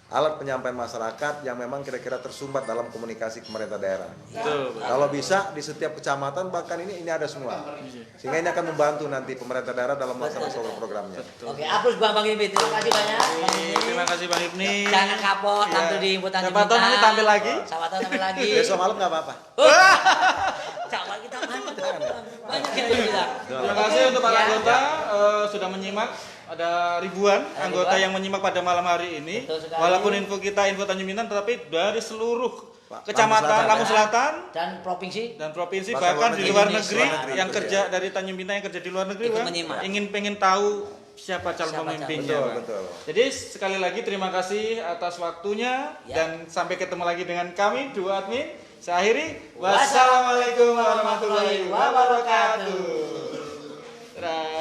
[SPEAKER 2] alat penyampaian masyarakat yang memang kira-kira tersumbat dalam komunikasi pemerintah daerah.
[SPEAKER 1] Betul, betul.
[SPEAKER 2] Kalau bisa di setiap kecamatan bahkan ini ada semua. Sehingga ini akan membantu nanti pemerintah daerah dalam melaksanakan programnya.
[SPEAKER 3] Oke, hapus Bang Ibni. Terima kasih banyak. Bang Ibni.
[SPEAKER 1] Terima kasih Bang Ibni.
[SPEAKER 3] Jangan kapok
[SPEAKER 1] Iya.
[SPEAKER 3] tampil di inputan
[SPEAKER 1] Siapa tahu nanti tampil lagi.
[SPEAKER 3] Siapa tahu tampil lagi.
[SPEAKER 2] Besok malam nggak apa-apa.
[SPEAKER 3] Coba kita banyak yang bilang.
[SPEAKER 1] Terima kasih untuk para
[SPEAKER 3] Ya.
[SPEAKER 1] anggota sudah menyimak. Ada ribuan anggota yang menyimak pada malam hari ini.
[SPEAKER 3] Betul sekali.
[SPEAKER 1] Walaupun info kita info Tanjung Pinang, tetapi dari seluruh
[SPEAKER 2] Lampung
[SPEAKER 1] kecamatan
[SPEAKER 2] Selatan,
[SPEAKER 1] Lampung Selatan
[SPEAKER 3] Dan provinsi
[SPEAKER 1] dan provinsi
[SPEAKER 2] Bahkan
[SPEAKER 1] bahkan di luar
[SPEAKER 3] Indonesia.
[SPEAKER 1] negeri
[SPEAKER 2] Luar negeri,
[SPEAKER 1] yang
[SPEAKER 2] betul,
[SPEAKER 1] kerja
[SPEAKER 2] ya.
[SPEAKER 1] dari Tanjung Pinang yang kerja di luar negeri
[SPEAKER 3] Ikut
[SPEAKER 1] Bang,
[SPEAKER 3] menyimak.
[SPEAKER 1] pengen tahu siapa calon
[SPEAKER 3] Siapa
[SPEAKER 1] pemimpinnya.
[SPEAKER 2] calon.
[SPEAKER 1] Bang.
[SPEAKER 2] Betul, betul.
[SPEAKER 1] Jadi sekali lagi terima kasih atas waktunya
[SPEAKER 3] Ya.
[SPEAKER 1] dan sampai ketemu lagi dengan kami dua admin. Saya akhiri. Wassalamualaikum warahmatullahi wabarakatuh. Dadah.